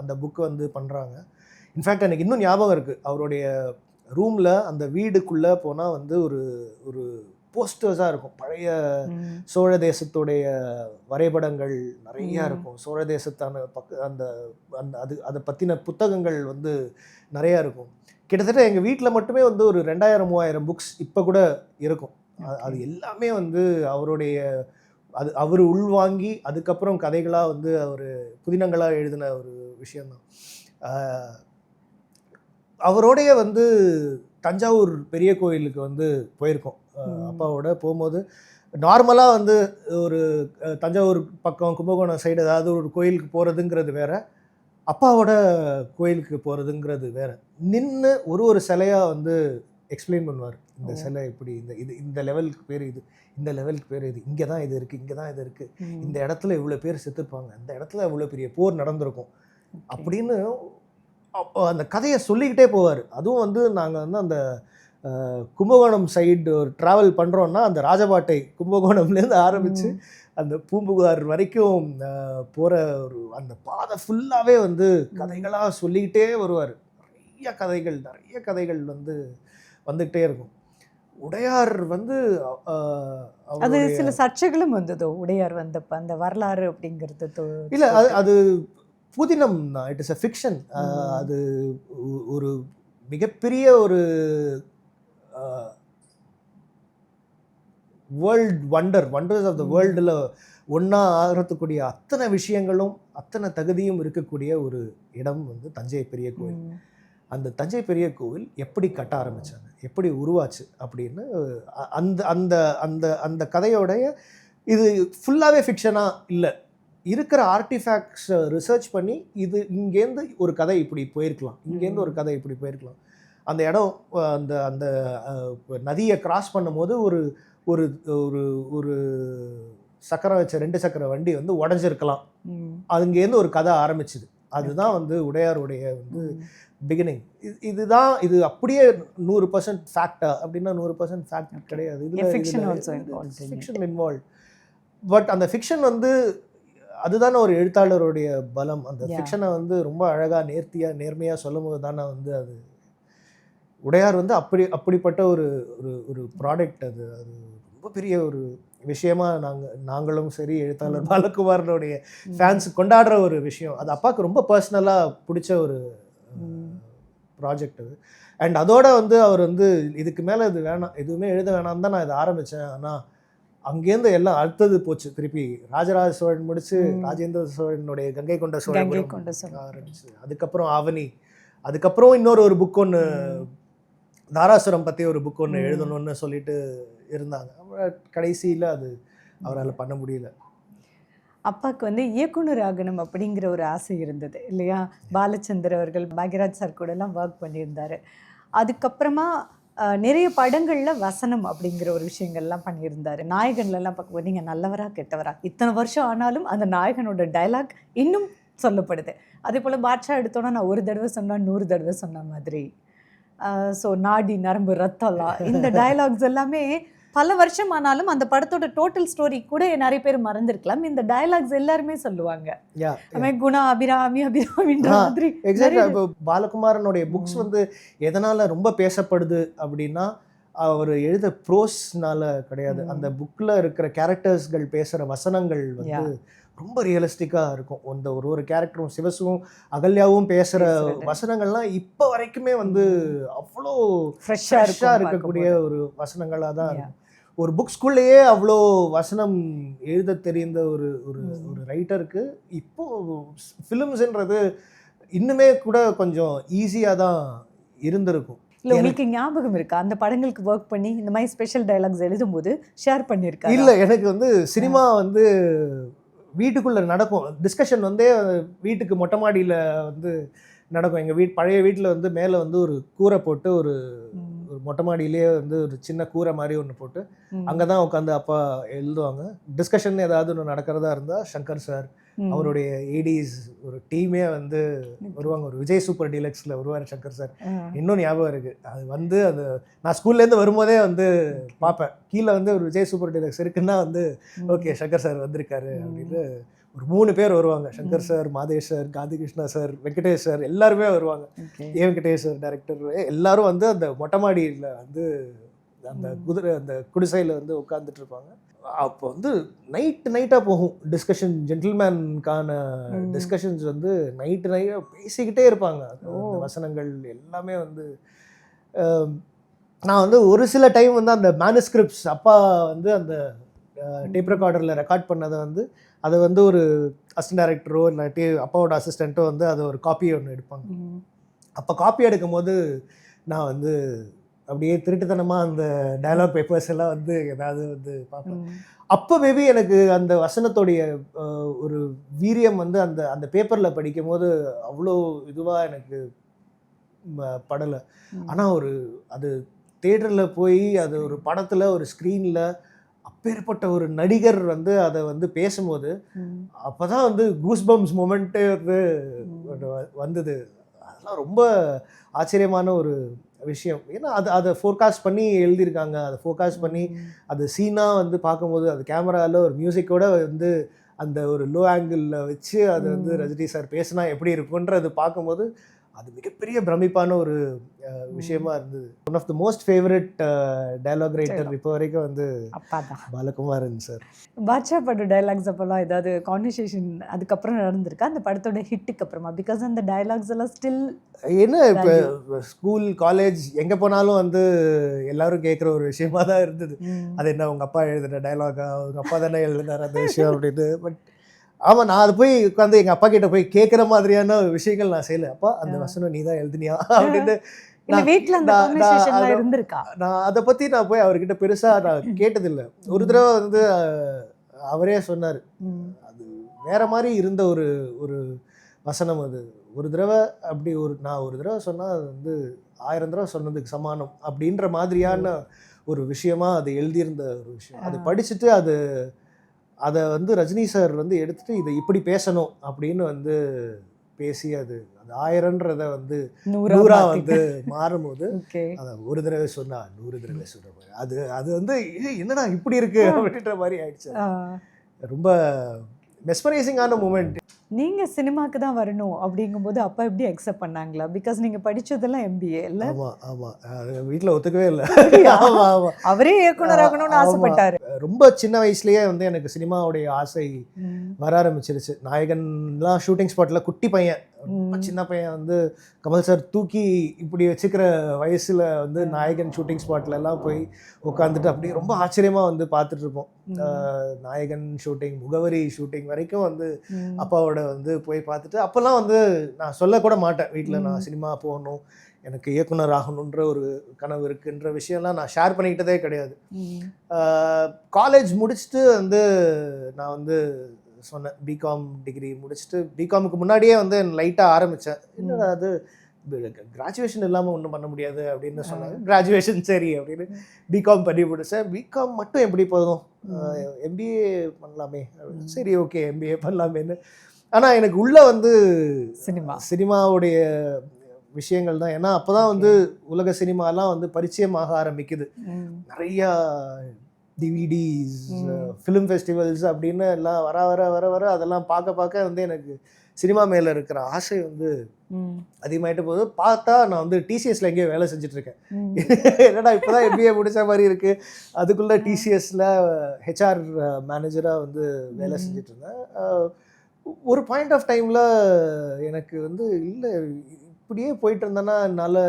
அந்த புக்கு வந்து பண்ணுறாங்க. இன்ஃபேக்ட் எனக்கு இன்னும் ஞாபகம் இருக்குது, அவருடைய ரூமில் அந்த வீடுக்குள்ளே போனால் வந்து ஒரு போஸ்டர்ஸாக இருக்கும், பழைய சோழ தேசத்துடைய வரைபடங்கள் நிறையா இருக்கும், சோழ தேசத்தான அந்த அதை பற்றின புத்தகங்கள் வந்து நிறையா இருக்கும். கிட்டத்தட்ட எங்கள் வீட்டில் மட்டுமே வந்து ஒரு 2000-3000 புக்ஸ் இப்போ கூட இருக்கும். அது எல்லாமே வந்து அவருடைய அவர் உள்வாங்கி அதுக்கப்புறம் கதைகளாக வந்து அவர் புதினங்களாக எழுதின ஒரு விஷயந்தான். அவரோடைய வந்து தஞ்சாவூர் பெரிய கோயிலுக்கு வந்து போயிருக்கோம் அப்பாவோட போகும்போது. நார்மலாக வந்து ஒரு தஞ்சாவூர் பக்கம் கும்பகோணம் சைடு ஏதாவது ஒரு கோயிலுக்கு போகிறதுங்கிறது வேற, அப்பாவோட கோயிலுக்கு போகிறதுங்கிறது வேற. நின்று ஒரு சிலையாக வந்து எக்ஸ்பிளைன் பண்ணுவார். இந்த சிலை இப்படி, இந்த லெவலுக்கு பேர் இது, இந்த லெவலுக்கு பேர் இது, இங்கே தான் இது இருக்குது, இங்கே தான் இது இருக்குது, இந்த இடத்துல இவ்வளோ பேர் செத்துருப்பாங்க, இந்த இடத்துல இவ்வளோ பெரிய போர் நடந்திருக்கும் அப்படின்னு அந்த கதையை சொல்லிக்கிட்டே போவார். அதுவும் வந்து நாங்கள் வந்து அந்த கும்பகோணம் சைடு ஒரு ட்ராவல் பண்ணுறோன்னா அந்த ராஜபாட்டை கும்பகோணம்லேருந்து ஆரம்பித்து அந்த பூம்புகார் வரைக்கும் போகிற ஒரு அந்த பாதை ஃபுல்லாகவே வந்து கதைகளாக சொல்லிக்கிட்டே வருவார். நிறைய கதைகள் வந்து வந்துக்கிட்டே இருக்கும். உடையார் வந்து அது சில சர்ச்சைகளும் வந்ததோ உடையார் வந்தப்ப அந்த வரலாறு அப்படிங்கிறது இல்லை, அது புதினம் தான். It is a fiction. அது ஒரு மிகப்பெரிய ஒரு வண்டர்ஸ் ஆஃப் த வேர்ல்டில் ஒன்றா ஆகிறதுக்கூடிய அத்தனை விஷயங்களும் அத்தனை தகுதியும் இருக்கக்கூடிய ஒரு இடம் வந்து தஞ்சை பெரிய கோவில். அந்த தஞ்சை பெரிய கோவில் எப்படி கட்ட ஆரம்பித்தாங்க, எப்படி உருவாச்சு அப்படின்னு அந்த அந்த அந்த அந்த கதையோடைய இது ஃபுல்லாகவே ஃபிக்ஷனாக இல்லை, இருக்கிற ஆர்டிஃபேக்ட்ஸை ரிசர்ச் பண்ணி இது இங்கேருந்து ஒரு கதை இப்படி போயிருக்கலாம், இங்கேருந்து ஒரு கதை இப்படி போயிருக்கலாம். அந்த இடம் அந்த அந்த நதியை கிராஸ் பண்ணும்போது ஒரு ஒரு ஒரு ஒரு சக்கரம் வச்ச 2 சக்கர வண்டி வந்து உடஞ்சிருக்கலாம். அங்கேருந்து ஒரு கதை ஆரம்பிச்சுது. அதுதான் வந்து உடையாருடைய வந்து பிகினிங். இதுதான். இது அப்படியே 100% ஃபேக்டா அப்படின்னா 100% ஃபேக்ட் கிடையாது. இதில் ஃபிக்ஷன் இன்வால்வ். பட் அந்த ஃபிக்ஷன் வந்து அதுதானே ஒரு எழுத்தாளருடைய பலம். அந்த ஃபிக்ஷனை வந்து ரொம்ப அழகாக நேர்மையாக சொல்லும் போது தானே வந்து அது உடையார் வந்து அப்படிப்பட்ட ஒரு ஒரு ப்ராடக்ட். அது ரொம்ப பெரிய ஒரு விஷயமா நாங்களும் சரி எழுத்தாளர் பாலகுமாரனுடைய ஃபேன்ஸ் கொண்டாடுற ஒரு விஷயம். அது அப்பாவுக்கு ரொம்ப பர்சனலாக பிடிச்ச ஒரு ப்ராஜெக்ட் அது. அண்ட் அதோட வந்து அவர் வந்து இதுக்கு மேலே இது வேணாம், எதுவுமே எழுத வேணாம் தான் நான் இதை ஆரம்பித்தேன். ஆனால் அங்கேருந்து எல்லாம் அடுத்தது போச்சு. திருப்பி ராஜராஜ சோழன் முடிச்சு ராஜேந்திர சோழனுடைய கங்கை கொண்ட சோழன் ஆரம்பிச்சு, அதுக்கப்புறம் ஆவணி, அதுக்கப்புறம் இன்னொரு புக் ஒன்று தாராசுரம் பற்றி ஒரு புக் ஒன்று எழுதணும்னு சொல்லிட்டு இருந்தாங்க. கடைசியில் அது அவரால் பண்ண முடியல. அப்பாவுக்கு வந்து இயக்குனர் ஆகணும் அப்படிங்கிற ஒரு ஆசை இருந்தது இல்லையா? பாலச்சந்தர் அவர்கள் பாக்யராஜ் சார் கூடலாம் ஒர்க் பண்ணியிருந்தார். அதுக்கப்புறமா நிறைய படங்களில் வசனம் அப்படிங்கிற ஒரு விஷயங்கள்லாம் பண்ணியிருந்தார். நாயகன்லாம் பார்க்கும்போது நீங்கள் நல்லவரா கெட்டவரா, இத்தனை வருஷம் ஆனாலும் அந்த நாயகனோட டைலாக் இன்னும் சொல்லப்படுது. அதே போல் பாட்ஷா எடுத்தோன்னா நான் ஒரு தடவை சொன்னால் 100 தடவை சொன்ன மாதிரி. ஸோ நாடி நரம்பு ரத்தம்லாம் இந்த டைலாக்ஸ் எல்லாமே பல வருஷம் ஆனாலும் அந்த படத்தோட டோட்டல் ஸ்டோரி கூட நிறைய பேர் மறந்துருக்கலாம். இந்த டயலாக்ஸ் எல்லாருமே சொல்லுவாங்க. குணா அபிராமின்ற மாதிரி. எக்ஸாக்ட்லி. இப்போ பாலகுமாரனுடைய புக்ஸ் வந்து எதனால ரொம்ப பேசப்படுது அப்படின்னா அவர் எழுத ப்ரோஸ்னால கிடையாது. அந்த புக்கில் இருக்கிற கேரக்டர்ஸ்கள் பேசுகிற வசனங்கள் வந்து ரொம்ப ரியலிஸ்டிக்காக இருக்கும். அந்த ஒரு கேரக்டரும் சிவசுவும் அகல்யாவும் பேசுகிற வசனங்கள்லாம் இப்போ வரைக்குமே வந்து அவ்வளோ ஃப்ரெஷ்ஷாக இருக்கக்கூடிய ஒரு வசனங்களாக தான் இருக்கும். ஒரு புக்ஸ்குள்ளேயே அவ்வளோ வசனம் எழுத தெரிந்த ஒரு ஒரு ஒரு ரைட்டருக்கு இப்போது ஃபிலிம்ஸுன்றது இன்னுமே கூட கொஞ்சம் ஈஸியாக தான் இருந்திருக்கும். இல்லை, உங்களுக்கு ஞாபகம் இருக்கா அந்த படங்களுக்கு ஒர்க் பண்ணி இந்த மாதிரி ஸ்பெஷல் டைலாக்ஸ் எழுதும்போது ஷேர் பண்ணியிருக்கா? இல்லை, எனக்கு வந்து சினிமா வந்து வீட்டுக்குள்ளே நடக்கும். டிஸ்கஷன் வந்து வீட்டுக்கு மொட்டை மாடியில் வந்து நடக்கும். எங்கள் பழைய வீட்டில் வந்து மேலே வந்து ஒரு கூரை போட்டு ஒரு மொட்டை மாடியிலே வந்து ஒரு சின்ன கூரை மாதிரி ஒன்று போட்டு அங்கே தான் உட்காந்து அப்பா எழுதுவாங்க. டிஸ்கஷன் ஏதாவது ஒன்று நடக்கிறதா இருந்தால் சங்கர் சார் அவருடைய ஏடிஸ் ஒரு டீமே வந்து வருவாங்க. ஒரு விஜய் சூப்பர் டீலக்ஸில் வருவார் சங்கர் சார். இன்னும் ஞாபகம் இருக்குது. அது வந்து அது நான் ஸ்கூல்லேருந்து வரும்போதே வந்து பார்ப்பேன். கீழே வந்து ஒரு விஜய் சூப்பர் டீலக்ஸ் இருக்குன்னா வந்து ஓகே சங்கர் சார் வந்திருக்காரு அப்படின்னு ஒரு 3 பேர் வருவாங்க. Shankar sir, Madhesh sir, Gandhi Krishna sir, Venkatesh sir எல்லாருமே வருவாங்க. வெங்கடேஷ் சார் டைரக்டர் எல்லாரும் வந்து அந்த மொட்டை மாடியில் வந்து அந்த அந்த குடிசையில் வந்து உட்காந்துட்டு இருப்பாங்க. அப்போ வந்து நைட்டாக போகும் டிஸ்கஷன். ஜென்டில்மேனுக்கான டிஸ்கஷன்ஸ் வந்து நைட்டாக பேசிக்கிட்டே இருப்பாங்க. அந்த வசனங்கள் எல்லாமே வந்து நான் வந்து ஒரு சில டைம் வந்து அந்த மேனுஸ்கிரிப்ட்ஸ் அப்பா வந்து அந்த டேப் ரெக்கார்டரில் ரெக்கார்ட் பண்ணதை வந்து அதை வந்து ஒரு அசிஸ்டன்ட் டைரக்டரோ இல்லாட்டி அப்பாவோட அசிஸ்டண்ட்டோ வந்து அதை ஒரு காப்பி ஒன்று எடுப்பாங்க. அப்போ காப்பி எடுக்கும் போது நான் வந்து அப்படியே திருட்டுத்தனமாக அந்த டயலாக் பேப்பர்ஸ் எல்லாம் வந்து ஏதாவது வந்து பார்ப்பேன். அப்போ மேபி எனக்கு அந்த வசனத்தோடைய ஒரு வீரியம் வந்து அந்த அந்த பேப்பரில் படிக்கும் போது அவ்வளோ இதுவாக எனக்கு படலை. ஆனால் ஒரு அது தேட்டரில் போய் அது ஒரு படத்தில் ஒரு ஸ்க்ரீனில் அப்பேற்பட்ட ஒரு நடிகர் வந்து அதை வந்து பேசும்போது அப்போ தான் வந்து கூஸ்பம்ஸ் மொமெண்ட்டே வந்து வந்தது. அதெல்லாம் ரொம்ப ஆச்சரியமான ஒரு விஷயம். ஏன்னா அதை ஃபோர்காஸ்ட் பண்ணி எழுதியிருக்காங்க. அதை ஃபோர்காஸ்ட் பண்ணி அது சீனாக வந்து பார்க்கும்போது அது கேமராவில் ஒரு மியூசிக்கோட வந்து அந்த ஒரு லோ ஆங்கிளில் வச்சு அது வந்து ரஜினி சார் பேசினா எப்படி இருக்குன்றது பார்க்கும்போது அது மிகப்பெரிய பிரமிப்பான ஒரு விஷயமா இருந்தது. One of the most favourite dialogue writer இப்போ வரைக்கும் வந்து அப்பா தான். பாலகுமாரன் சார். பாட்ஷா பட டைலாக்ஸ் அப்போல்லாம் ஏதாவது கான்வர்சேஷன் அதுக்கப்புறம் நடந்திருக்கா அந்த படத்தோட ஹிட்டுக்கு அப்புறமா? பிகாஸ் அந்த டைலாக்ஸ் எல்லாம் ஸ்டில் என்ன இப்போ ஸ்கூல் காலேஜ் எங்கே போனாலும் வந்து எல்லாரும் கேட்குற ஒரு விஷயமா தான் இருந்தது. அது என்ன உங்கள் அப்பா எழுதுன டைலாகா, உங்கள் அப்பா தானே எழுதினார் அந்த விஷயம் அப்படின்னு. பட் ஆமாம், நான் அது போய் உட்காந்து எங்கள் அப்பா கிட்ட போய் கேட்குற மாதிரியான விஷயங்கள் நான் செய்யலை. அப்பா அந்த வசனம் நீ தான் எழுதுனியா அப்படின்னு. வீட்டில் அந்த கான்வர்சேஷன்லாம் இருந்திருக்கா? நான் அதை பற்றி நான் போய் அவர்கிட்ட பெருசாக நான் கேட்டதில்லை. ஒரு தடவை வந்து அவரே சொன்னார், அது வேற மாதிரி இருந்த ஒரு ஒரு வசனம் அது. ஒரு தடவை அப்படி நான் ஒரு தடவை சொன்னால் அது வந்து 1000 தடவை சொன்னதுக்கு சமானம் அப்படின்ற மாதிரியான ஒரு விஷயமா அது எழுதியிருந்த ஒரு விஷயம். அது படிச்சுட்டு அதை வந்து ரஜினி சார் வந்து எடுத்துட்டு இதை இப்படி பேசணும் அப்படின்னு வந்து பேசி அது 1000ன்றதை வந்து 100 வந்து மாறும்போது அதை ஒரு தடவை சொன்னா 100 தடவை சொல்ற அது வந்து என்னடா இப்படி இருக்கு அப்படின்ற மாதிரி ஆயிடுச்சு. ரொம்ப மெஸ்மரைசிங்கான மூமெண்ட். நீங்கள் சினிமாவுக்கு தான் வரணும் அப்படிங்கும்போது அப்பா எப்படி அக்செப்ட் பண்ணாங்களா? பிகாஸ் நீங்கள் படித்ததெல்லாம் MBA இல்லை? ஆமாம் ஆமாம், அது வீட்டில் ஒத்துக்கவே இல்லை. ஆமாம் ஆமாம், அவரே இயக்குனர் ஆகணும்னு ஆசைப்பட்டாரு. ரொம்ப சின்ன வயசுலேயே வந்து எனக்கு சினிமாவுடைய ஆசை வர ஆரம்பிச்சிருச்சு. நாயகன்லாம் ஷூட்டிங் ஸ்பாட்டில் குட்டி பையன், ரொம்ப சின்ன பையன் வந்து கமல் சார் தூக்கி இப்படி வச்சுக்கிற வயசில் வந்து நாயகன் ஷூட்டிங் ஸ்பாட்லலாம் போய் உட்காந்துட்டு அப்படியே ரொம்ப ஆச்சரியமாக வந்து பார்த்துட்ருப்போம். நாயகன் ஷூட்டிங், முகவரி ஷூட்டிங் வரைக்கும் வந்து அப்பாவோட வந்து போய் பார்த்துட்டு அப்போல்லாம் வந்து நான் சொல்லக்கூட மாட்டேன் வீட்டில் நான் சினிமா போகணும், எனக்கு இயக்குனர் ஆகணுன்ற ஒரு கனவு இருக்குன்ற விஷயம்லாம் நான் ஷேர் பண்ணிக்கிட்டதே கிடையாது. காலேஜ் முடிச்சுட்டு வந்து நான் வந்து சொன்னேன், பிகாம் டிகிரி முடிச்சுட்டு பிகாமுக்கு முன்னாடியே வந்து லைட்டாக ஆரம்பித்தேன். என்னடா அது கிராஜுவேஷன் இல்லாமல் ஒன்றும் பண்ண முடியாது அப்படின்னு சொன்னாங்க. கிராஜுவேஷன் சரி அப்படின்னு பிகாம் பண்ணி முடித்தேன். பிகாம் மட்டும் எப்படி போதும், MBA பண்ணலாமே, சரி ஓகே MBA பண்ணலாமேன்னு. ஆனால் எனக்கு உள்ளே வந்து சினிமாவுடைய விஷயங்கள் தான். ஏன்னா அப்போ தான் வந்து உலக சினிமாலாம் வந்து பரிச்சயமாக ஆரம்பிக்குது. நிறையா டிவிடிஸ், ஃபிலிம் ஃபெஸ்டிவல்ஸ் அப்படின்னு எல்லாம் வர வர வர வர அதெல்லாம் பார்க்க வந்து எனக்கு சினிமா மேலே இருக்கிற ஆசை வந்து அதிகமாகிட்டு போகுது. பார்த்தா நான் வந்து டிசிஎஸ்ல எங்கேயோ வேலை செஞ்சிட்ருக்கேன். என்னடா இப்போ தான் MBA முடித்த மாதிரி இருக்குது. அதுக்குள்ளே டிசிஎஸ்ல HR மேனேஜராக வந்து வேலை செஞ்சுட்டு இருந்தேன். ஒரு பாயிண்ட் ஆஃப் டைமில் எனக்கு வந்து இல்லை இப்படியே போயிட்டு இருந்தேன்னா என்னால்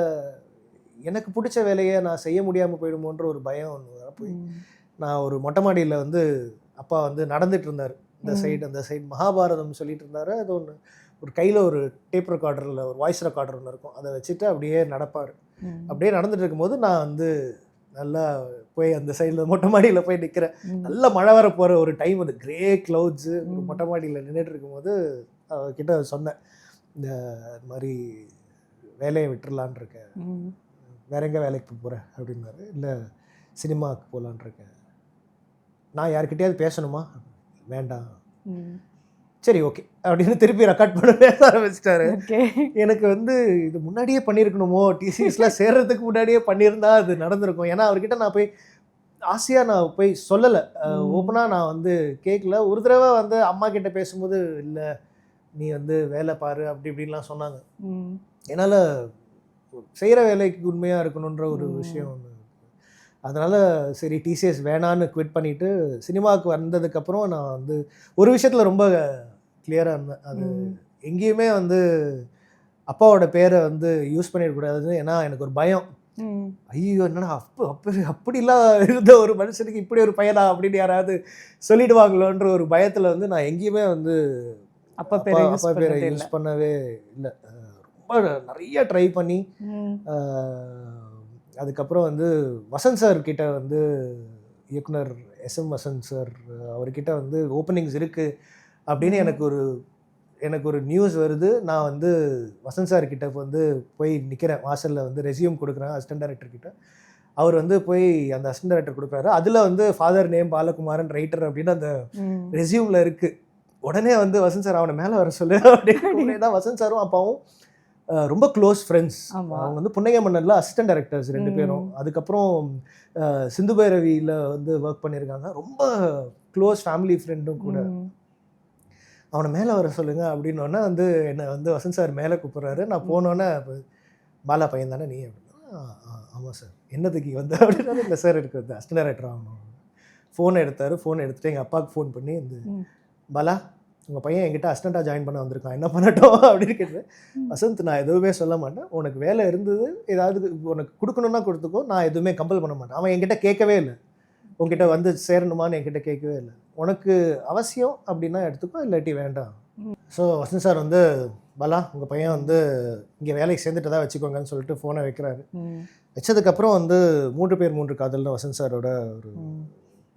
எனக்கு பிடிச்ச வேலையை நான் செய்ய முடியாமல் போயிடுமோன்ற ஒரு பயம் ஒன்று போய் நான் ஒரு மொட்டை மாடியில் வந்து அப்பா வந்து நடந்துட்டு இருந்தார். இந்த சைடு அந்த சைடு மகாபாரதம் சொல்லிட்டு இருந்தார். அது ஒன்று ஒரு கையில் ஒரு டேப் ரெக்கார்டரில் ஒரு வாய்ஸ் ரெக்கார்டர் ஒன்று இருக்கும், அதை வச்சுட்டு அப்படியே நடப்பார். அப்படியே நடந்துட்டு இருக்கும்போது நான் வந்து நல்லா போய் அந்த சைடில் மொட்டை மாடியில் போய் நிற்கிறேன். நல்ல மழை வர போகிற ஒரு டைம், அது கிரே க்ளவுட்ஸு, ஒரு மொட்டை மாடியில் நின்றுட்டு இருக்கும்போது அவர்கிட்ட சொன்னேன், இந்த மாதிரி வேலையை விட்டுறலான் இருக்கேன், வேற எங்கே வேலைக்கு போகிறேன் அப்படின்னாரு. இல்லை சினிமாவுக்கு போகலான் இருக்கேன். நான் யார்கிட்டயாவது பேசணுமா? வேண்டாம். சரி ஓகே அப்படின்னு திருப்பி ரெக்கார்ட் பண்ண பேச ஆரம்பிச்சிட்டாரு. எனக்கு வந்து இது முன்னாடியே பண்ணியிருக்கணுமோ, டிசிஎஸ்லாம் சேர்றதுக்கு முன்னாடியே பண்ணியிருந்தா அது நடந்திருக்கும். ஏன்னா அவர்கிட்ட நான் போய் ஆசையாக நான் போய் சொல்லலை, ஓப்பனாக நான் வந்து கேட்கல. ஒரு தடவை வந்து அம்மா கிட்ட பேசும்போது இல்லை நீ வந்து வேலை பாரு அப்படி இப்படின்லாம் சொன்னாங்க. என்னால் செய்கிற வேலைக்கு உண்மையாக இருக்கணுன்ற ஒரு விஷயம் ஒன்று. அதனால் சரி டிசிஎஸ் வேணான்னு குவிட் பண்ணிவிட்டு சினிமாவுக்கு வந்ததுக்கப்புறம் நான் வந்து ஒரு விஷயத்தில் ரொம்ப கிளியராக இருந்தேன். அது எங்கேயுமே வந்து அப்பாவோட பேரை வந்து யூஸ் பண்ணிடக்கூடாதுன்னு. ஏன்னா எனக்கு ஒரு பயம், ஐயோ என்னடா அப்படிலாம் இருந்த ஒரு மனுஷனுக்கு இப்படி ஒரு பையனா அப்படின்னு யாராவது சொல்லிடுவாங்களோன்ற ஒரு பயத்தில் வந்து நான் எங்கேயுமே வந்து அப்பா பேரை யூஸ் பண்ணவே இல்லை. ரொம்ப நிறைய ட்ரை பண்ணி அதுக்கப்புறம் வந்து வசந்த் சார் கிட்ட வந்து இயக்குனர் SM வசந்த் சார் அவர்கிட்ட வந்து ஓப்பனிங்ஸ் இருக்குது அப்படின்னு எனக்கு ஒரு நியூஸ் வருது. நான் வந்து வசந்த் சார் கிட்ட வந்து போய் நிற்கிறேன் வாசலில், வந்து ரெஸ்யூம் கொடுக்குறேன் அசிஸ்டன்ட் டைரக்டர் கிட்ட. அவர் வந்து போய் அந்த அசிஸ்டன்ட் டைரக்டர் கொடுக்குறாரு. அதில் வந்து ஃபாதர் நேம் பாலகுமாரன் ரைட்டர் அப்படின்னு அந்த ரெஸ்யூமில் இருக்குது. உடனே வந்து வசந்த் சார் அவனை மேலே வர சொல்லு அப்படின்னு தான் வசந்த் சாரும் அப்பாவும் ரொம்ப க்ளோஸ் ஃப்ரெண்ட்ஸ். ஆமா. அவங்க வந்து புன்னகை மன்னன்ல அசிஸ்டன்ட் டைரக்டர்ஸ் 2 பேரும். அதுக்கப்புறம் சிந்து பைரவியில் வந்து ஒர்க் பண்ணியிருக்காங்க. ரொம்ப க்ளோஸ் ஃபேமிலி ஃப்ரெண்டும் கூட. அவனை மேலே வர சொல்லுங்க அப்படின்னோடனே வந்து என்னை வந்து வசந்த் சார் மேலே கூப்பிட்றாரு. நான் போனோன்னே பாலா பையன் தானே நீ அப்படின்னா, ஆமாம் சார் என்னதுக்கு வந்து அப்படின்னா, இல்லை சார் எனக்கு வந்து அசிஸ்டன்ட் டைரக்டர் ஆகணும். ஃபோன் எடுத்தார். ஃபோன் எடுத்துகிட்டு எங்கள் அப்பாவுக்கு ஃபோன் பண்ணி இந்த பாலா உங்கள் பையன் என்கிட்ட அசிஸ்டண்ட்டாக ஜாயின் பண்ண வந்திருக்கான், என்ன பண்ணட்டும் அப்படின்னு கேட்டேன். வசந்த் நான் எதுவுமே சொல்ல மாட்டேன், உனக்கு வேலை இருந்தது ஏதாவது உனக்கு கொடுக்கணுன்னா கொடுத்துக்கோ, நான் எதுவுமே கம்பல் பண்ண மாட்டேன். அவன் என்கிட்ட கேட்கவே இல்லை, உங்ககிட்ட வந்து சேரணுமான்னு என்கிட்ட கேட்கவே இல்லை. உனக்கு அவசியம் அப்படின்னா எடுத்துக்கோ, இல்லாட்டி வேண்டாம். ஸோ வசந்த் சார் வந்து பாலா உங்கள் பையன் வந்து இங்கே வேலைக்கு சேர்ந்துட்டு தான் வச்சுக்கோங்கன்னு சொல்லிட்டு ஃபோனை வைக்கிறாரு. வச்சதுக்கப்புறம் வந்து 3 பேர் 3 காதல்னு வசந்த் சாரோட ஒரு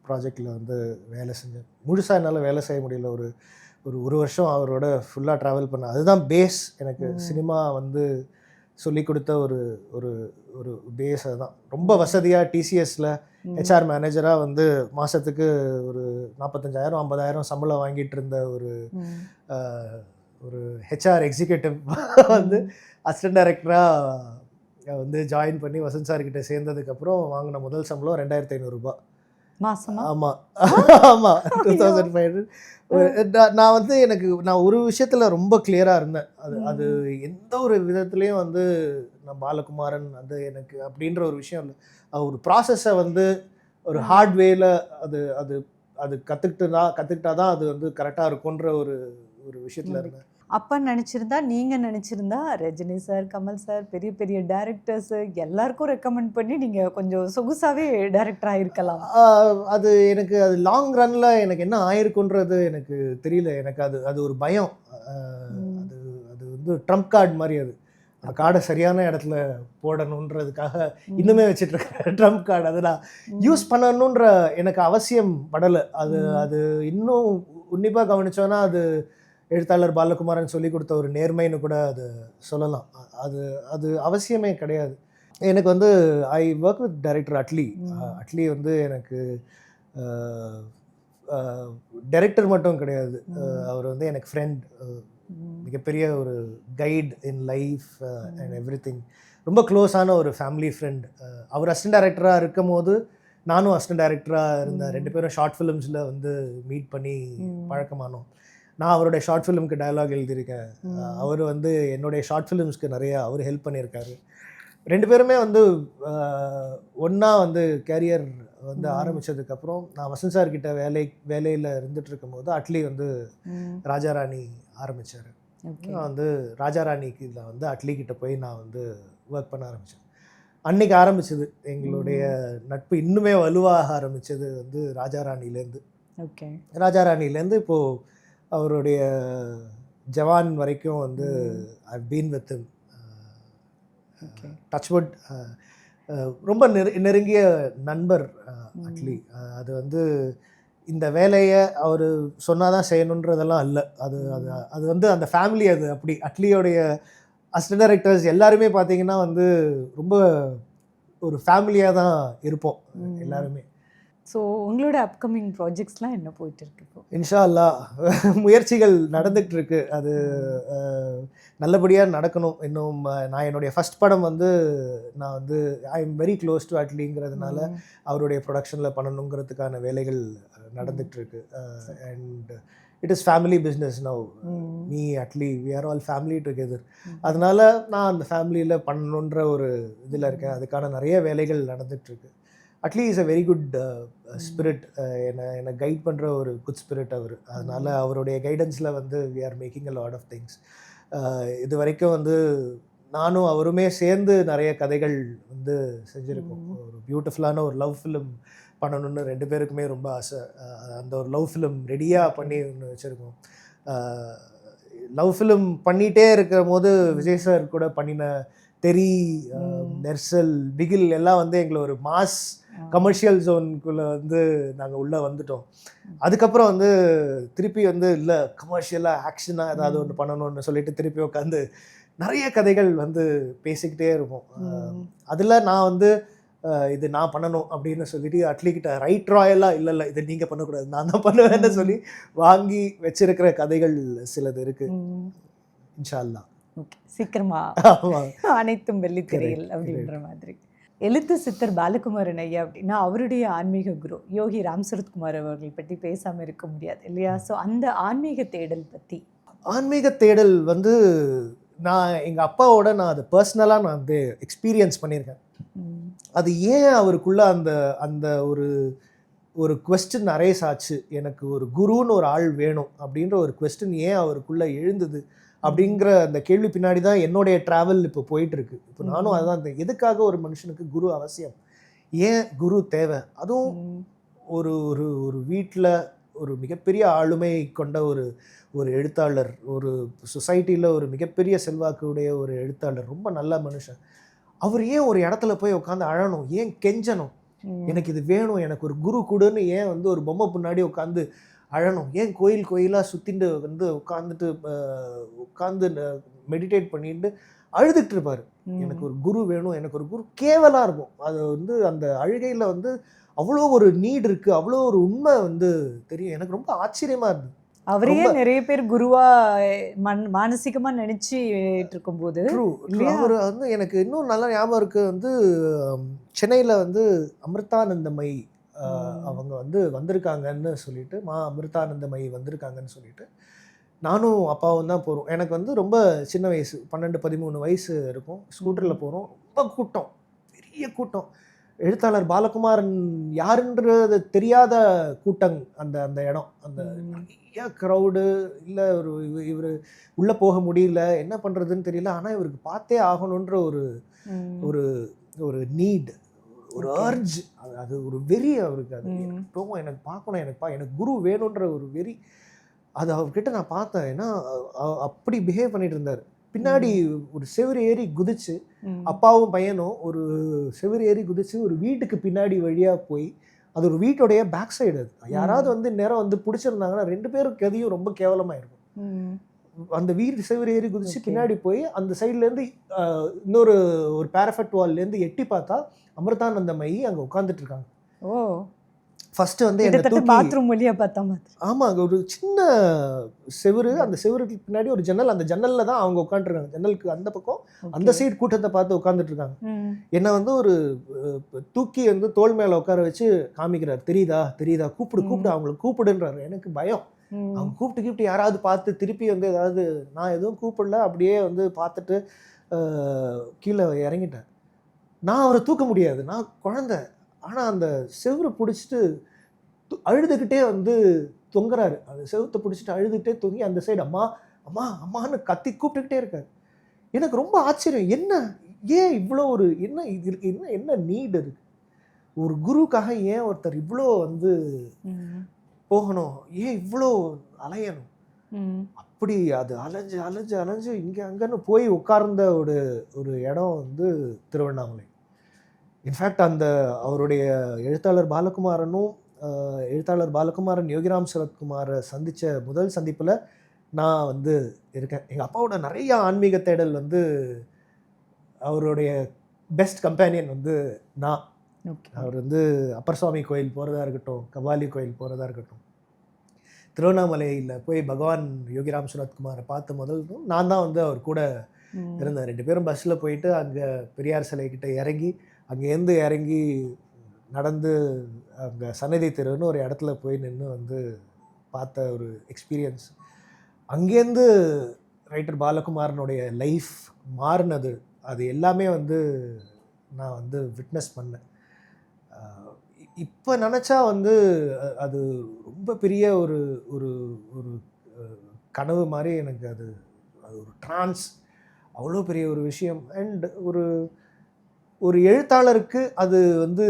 ப்ராஜெக்டில் வந்து வேலை செஞ்சேன். முழுசாக என்னால் வேலை செய்ய முடியல. ஒரு வருஷம் அவரோட ஃபுல்லாக ட்ராவல் பண்ண, அதுதான் பேஸ். எனக்கு சினிமா வந்து சொல்லி கொடுத்த ஒரு ஒரு ஒரு பேஸ் அதுதான். ரொம்ப வசதியாக டிசிஎஸில் ஹெச்ஆர் மேனேஜராக வந்து மாதத்துக்கு ஒரு 45,000 50,000 சம்பளம் வாங்கிட்டு இருந்த ஒரு ஹெச்ஆர் எக்ஸிக்யூட்டிவ் வந்து அசிஸ்டன்ட் டைரக்டராக வந்து ஜாயின் பண்ணி வசந்த் சார்கிட்ட சேர்ந்ததுக்கப்புறம் வாங்கின முதல் சம்பளம் 2,500 ரூபாய் மாசமா? ஆமாம் ஆமாம் 2500. நான் வந்து நான் ஒரு விஷயத்தில் ரொம்ப கிளியராக இருந்தேன். அது எந்த ஒரு விதத்துலேயும் வந்து நான் பாலகுமாரன் அது எனக்கு அப்படின்ற ஒரு விஷயம் இல்லை. ஒரு ப்ராசஸை வந்து ஒரு ஹார்ட்வேல அது அது அது கற்றுக்கிட்டா தான் அது வந்து கரெக்டாக இருக்குன்ற ஒரு விஷயத்தில் இருந்தேன். அப்பா நினச்சிருந்தா, நீங்கள் நினச்சிருந்தா ரஜினி சார், கமல் சார், பெரிய பெரிய டைரக்டர்ஸு எல்லாருக்கும் ரெக்கமெண்ட் பண்ணி நீங்கள் கொஞ்சம் சொகுசாகவே டைரக்டர் ஆகிருக்கலாம். அது எனக்கு அது லாங் ரன்னில் எனக்கு என்ன ஆயிருக்குன்றது எனக்கு தெரியல. எனக்கு அது ஒரு பயம். அது அது வந்து ட்ரம்ப் கார்டு மாதிரி. அந்த கார்டை சரியான இடத்துல போடணுன்றதுக்காக இன்னுமே வச்சிட்ருக்கேன் ட்ரம்ப் கார்டு. அதை நான் யூஸ் பண்ணணுன்ற எனக்கு அவசியம் படலை. அது இன்னும் உன்னிப்பாக கவனிச்சோன்னா அது எழுத்தாளர் பாலகுமாரன் சொல்லி கொடுத்த ஒரு நேர்மைன்னு கூட அது சொல்லலாம். அது அவசியமே கிடையாது. எனக்கு வந்து I work with director Atlee வந்து எனக்கு டைரக்டர் மட்டும் கிடையாது, அவர் வந்து எனக்கு ஃப்ரெண்ட், மிகப்பெரிய ஒரு guide in life and everything. ரொம்ப க்ளோஸான ஒரு ஃபேமிலி ஃப்ரெண்ட். அவர் அசிஸ்டன்ட் டைரக்டராக இருக்கும் போது நானும் அசிஸ்டன்ட் டைரக்டராக இருந்தேன். 2 பேரும் ஷார்ட் ஃபிலிம்ஸில் வந்து மீட் பண்ணி பழக்கமானோம். நான் அவருடைய ஷார்ட் ஃபிலிமுக்கு டயலாக் எழுதியிருக்கேன். அவர் வந்து என்னுடைய ஷார்ட் ஃபிலிம்ஸ்க்கு நிறையா அவர் ஹெல்ப் பண்ணியிருக்காரு. 2 பேருமே வந்து ஒன்றா வந்து கேரியர் வந்து ஆரம்பித்ததுக்கப்புறம் நான் வசந்த் சார்கிட்ட வேலையில் இருந்துட்டு இருக்கும்போது அட்லி வந்து ராஜாராணி ஆரம்பித்தார். நான் வந்து ராஜாராணிக்கு வந்து அட்லிக்கிட்ட போய் நான் வந்து ஒர்க் பண்ண ஆரம்பித்தேன். அன்றைக்கி ஆரம்பிச்சது எங்களுடைய நட்பு. இன்னுமே வலுவாக ஆரம்பித்தது வந்து ராஜாராணிலேருந்து. ராஜாராணிலேருந்து இப்போது அவருடைய ஜவான் வரைக்கும் வந்து I've been with him. Touchwood ரொம்ப நெருங்கிய நண்பர் அட்லி. அது வந்து இந்த வேலையை அவர் சொன்னால் தான் செய்யணுன்றதெல்லாம் இல்லை. அது வந்து அந்த ஃபேமிலி. அது அப்படி அட்லியோடைய அசிஸ்டன்ட் டைரக்டர்ஸ் எல்லாருமே பார்த்தீங்கன்னா வந்து ரொம்ப ஒரு ஃபேமிலியாக தான் இருப்போம் எல்லாருமே. ஸோ உங்களோட அப்கமிங் ப்ராஜெக்ட்ஸ்லாம் என்ன போயிட்டு இருக்கு இப்போ? இன்ஷா அல்லாஹ் முயற்சிகள் நடந்துகிட்டு இருக்கு. அது நல்லபடியாக நடக்கணும். இன்னும் நான் என்னுடைய ஃபஸ்ட் படம் வந்து நான் வந்து I am very close to அட்லிங்கிறதுனால அவருடைய ப்ரொடக்ஷனில் பண்ணணுங்கிறதுக்கான வேலைகள் நடந்துகிட்டு இருக்கு. And it is family business now. Me Atlee we are all family together. அதனால நான் அந்த ஃபேமிலியில் பண்ணணுன்ற ஒரு இதில் இருக்கேன். அதுக்கான நிறைய வேலைகள் நடந்துகிட்ருக்கு. Atlee is a very good spirit. என்னை கைட் பண்ணுற ஒரு குட் ஸ்பிரிட் அவர். அதனால் அவருடைய கைடன்ஸில் வந்து we are making a lot of things. இது வரைக்கும் வந்து நானும் அவருமே சேர்ந்து நிறைய கதைகள் வந்து செஞ்சுருக்கோம். ஒரு பியூட்டிஃபுல்லான ஒரு லவ் ஃபிலிம் பண்ணணுன்னு 2 பேருக்குமே ரொம்ப ஆசை. அந்த ஒரு லவ் ஃபிலிம் ரெடியாக பண்ணி ஒன்று வச்சுருக்கோம். லவ் ஃபிலிம் பண்ணிகிட்டே இருக்கிற போது விஜய் சார் கூட பண்ணின தெரி, நெர்சல், பிகில் எல்லாம் வந்து எங்களை ஒரு மாஸ் கமர்ஷியல் ஜோனுக்குள்ளே வந்து நாங்கள் உள்ளே வந்துட்டோம். அதுக்கப்புறம் வந்து திருப்பி வந்து இல்லை கமர்ஷியலாக ஆக்ஷனாக ஏதாவது ஒன்று பண்ணணும்னு சொல்லிட்டு திருப்பி உட்காந்து நிறைய கதைகள் வந்து பேசிக்கிட்டே இருப்போம். அதில் நான் வந்து இது நான் பண்ணணும் அப்படின்னு சொல்லிட்டு அட்லிக்கிட்ட ரைட் ராயலாக இல்லை இதை நீங்கள் பண்ணக்கூடாது நான் தான் பண்ணுவேன்னு சொல்லி வாங்கி வச்சிருக்கிற கதைகள் சிலது இருக்குது. இன்ஷா அல்லாஹ். ஓகே, சீக்கிரமா ஆமாம், அனைத்தும் வெள்ளித்திரையில் அப்படின்ற மாதிரி. எழுத்து சித்தர் பாலகுமாரன் ஐயா அப்படின்னா அவருடைய ஆன்மீக குரு யோகி ராம் சரத்குமார் அவர்கள் பற்றி பேசாமல் இருக்க முடியாது இல்லையா? ஸோ அந்த ஆன்மீக தேடல் பற்றி. ஆன்மீக தேடல் வந்து நான் எங்கள் அப்பாவோட நான் அதை பர்சனலாக நான் வந்து எக்ஸ்பீரியன்ஸ் பண்ணியிருக்கேன். அது ஏன் அவருக்குள்ள அந்த அந்த ஒரு ஒரு கொஸ்டின் அரைஸ் ஆச்சு, எனக்கு ஒரு குருன்னு ஒரு ஆள் வேணும் அப்படின்ற ஒரு கொஸ்டின் ஏன் அவருக்குள்ள எழுந்தது அப்படிங்கிற அந்த கேள்வி பின்னாடி தான் என்னுடைய ட்ராவல் இப்போ போயிட்டுருக்கு. இப்போ நானும் அதுதான், இந்த எதுக்காக ஒரு மனுஷனுக்கு குரு அவசியம், ஏன் குரு தேவை, அதுவும் ஒரு ஒரு ஒரு வீட்டில் ஒரு மிகப்பெரிய ஆளுமை கொண்ட ஒரு ஒரு எழுத்தாளர், ஒரு சொசைட்டியில் ஒரு மிகப்பெரிய செல்வாக்குடைய ஒரு எழுத்தாளர், ரொம்ப நல்ல மனுஷன், அவர் ஏன் ஒரு இடத்துல போய் உட்காந்து அழணும், ஏன் கெஞ்சணும், எனக்கு இது வேணும், எனக்கு ஒரு குரு கொடுன்னு ஏன் வந்து ஒரு பொம்மை பின்னாடி உட்காந்து அழணும், ஏன் கோயில் கோயிலாக சுற்றிட்டு வந்து உட்காந்து மெடிடேட் பண்ணிட்டு அழுதுட்டு இருப்பார், எனக்கு ஒரு குரு வேணும், எனக்கு ஒரு குரு. கேவலாக இருக்கும் அது வந்து, அந்த அழுகையில் வந்து அவ்வளோ ஒரு நீட் இருக்குது, அவ்வளோ ஒரு உண்மை வந்து தெரியும். எனக்கு ரொம்ப ஆச்சரியமாக இருந்தது. அவரையே நிறைய பேர் குருவா மானசீகமா நினைச்சிட்டு இருக்கும்போது அவர் வந்து எனக்கு இன்னும் நல்லா ஞாபகம் இருக்கு, வந்து சென்னையில் வந்து அமிர்தானந்தமயி அவங்க வந்து வந்திருக்காங்கன்னு சொல்லிட்டு, அமிர்தானந்தமயி வந்திருக்காங்கன்னு சொல்லிட்டு நானும் அப்பாவும் தான் போகிறோம். எனக்கு வந்து ரொம்ப சின்ன வயசு, 12-13 வயசு இருக்கும். ஸ்கூட்டரில் போகிறோம், ரொம்ப கூட்டம், பெரிய கூட்டம். எழுத்தாளர் பாலகுமாரன் யாருன்றது தெரியாத கூட்டம் அந்த அந்த இடம், அந்த நிறைய க்ரௌடு. இல்லை ஒரு இவர் உள்ளே போக முடியல, என்ன பண்ணுறதுன்னு தெரியல, ஆனால் இவருக்கு பார்த்தே ஆகணுன்ற ஒரு ஒரு ஒரு நீட், ஒரு அர்ஜ், அது ஒரு வெறி அவருக்கு. அது போகும், எனக்கு பார்க்கணும், எனக்கு குரு வேணுன்ற ஒரு வெறி. அது அவர்கிட்ட நான் பார்த்தேன். ஏன்னா அப்படி பிஹேவ் பண்ணிட்டு இருந்தார். பின்னாடி ஒரு செவுரு ஏறி குதிச்சு, அப்பாவும் பையனும் ஒரு செவுரு ஏறி குதிச்சு ஒரு வீட்டுக்கு பின்னாடி வழியாக போய், அது ஒரு வீட்டுடைய பேக் சைடு, அது யாராவது வந்து நேரம் வந்து பிடிச்சிருந்தாங்கன்னா 2 பேரும் கதியும் ரொம்ப கேவலமாக இருக்கும். அந்த வீட்டு செவுரு ஏறி குதிச்சு பின்னாடி போய் அந்த சைட்லேருந்து இன்னொரு ஒரு பேரஃபெக்ட் வால்லேருந்து எட்டி பார்த்தா அமிர்தானந்தமயி அங்கே உட்காந்துட்டு இருக்காங்க. ஓ, ஃபர்ஸ்ட் வந்து என்ன தூக்கி பாத்ரூம் வழியா பார்த்தா மாதிரி. ஆமாம், அங்கே ஒரு சின்ன செவுரு, அந்த செவுருக்கு பின்னாடி ஒரு ஜன்னல், அந்த ஜன்னலில் தான் அவங்க உட்காந்துருக்காங்க. ஜன்னலுக்கு அந்த பக்கம் அந்த சைடு கூட்டத்தை பார்த்து உட்காந்துட்டு இருக்காங்க. என்னை வந்து ஒரு தூக்கி வந்து தோள் மேலே உட்கார வச்சு காமிக்கிறார், தெரியுதா தெரியுதா, கூப்பிடு அவங்களை கூப்பிடுன்றாரு. எனக்கு பயம், அவங்க கூப்பிட்டு யாராவது பார்த்து திருப்பி வந்து ஏதாவது, நான் எதுவும் கூப்பிடல, அப்படியே வந்து பார்த்துட்டு கீழே இறங்கிட்டேன். நான் அவரை தூக்க முடியாது, நான் குழந்தை. ஆனால் அந்த செவுரை பிடிச்சிட்டு அழுதுகிட்டே வந்து தொங்குறாரு. அந்த செவுத்தை பிடிச்சிட்டு அழுதுகிட்டே தொங்கி அந்த சைடு அம்மா அம்மா அம்மான்னு கத்தி கூப்பிட்டுக்கிட்டே இருக்காரு. எனக்கு ரொம்ப ஆச்சரியம், என்ன ஏன் இவ்வளோ ஒரு என்ன இது இருக்கு, என்ன நீட் இருக்கு, ஒரு குருக்காக ஏன் ஒருத்தர் இவ்வளோ வந்து போகணும், ஏன் இவ்வளோ அலையணும், அப்படி அது அலைஞ்சு அலைஞ்சு அலைஞ்சு இங்கே அங்கன்னு போய் உட்கார்ந்த ஒரு ஒரு இடம் வந்து திருவண்ணாமலை. இன்ஃபேக்ட் அந்த அவருடைய எழுத்தாளர் பாலகுமாரன் யோகிராம் சரத்குமாரை சந்தித்த முதல் சந்திப்பில் நான் வந்து இருக்கேன். எங்கள் அப்பாவோட நிறைய ஆன்மீக தேடல் வந்து அவருடைய பெஸ்ட் கம்பேனியன் வந்து நான். அவர் வந்து அப்பர் சுவாமி கோயில் போகிறதா இருக்கட்டும், கபாலி கோயில் போகிறதா இருக்கட்டும், திருவண்ணாமலையில் போய் பகவான் யோகிராம் சரத்குமாரை பார்த்த முதல் நான் தான் வந்து அவர் கூட இருந்தேன். 2 பேரும் பஸ்ஸில் போயிட்டு அங்கே பெரியார் சிலைக்கிட்ட இறங்கி, அங்கேருந்து இறங்கி நடந்து அங்கே சன்னதி தெருன்னு ஒரு இடத்துல போய் நின்று வந்து பார்த்த ஒரு எக்ஸ்பீரியன்ஸ். அங்கேருந்து ரைட்டர் பாலகுமாரனுடைய லைஃப் மாறினது, அது எல்லாமே வந்து நான் வந்து விட்னஸ் பண்ணேன். இப்போ நினச்சா வந்து அது ரொம்ப பெரிய ஒரு ஒரு ஒரு கனவு மாதிரி எனக்கு. அது அது ஒரு ட்ரான்ஸ், அவ்வளோ பெரிய ஒரு விஷயம். அண்ட் ஒரு எழுத்தாளருக்கு அது வந்து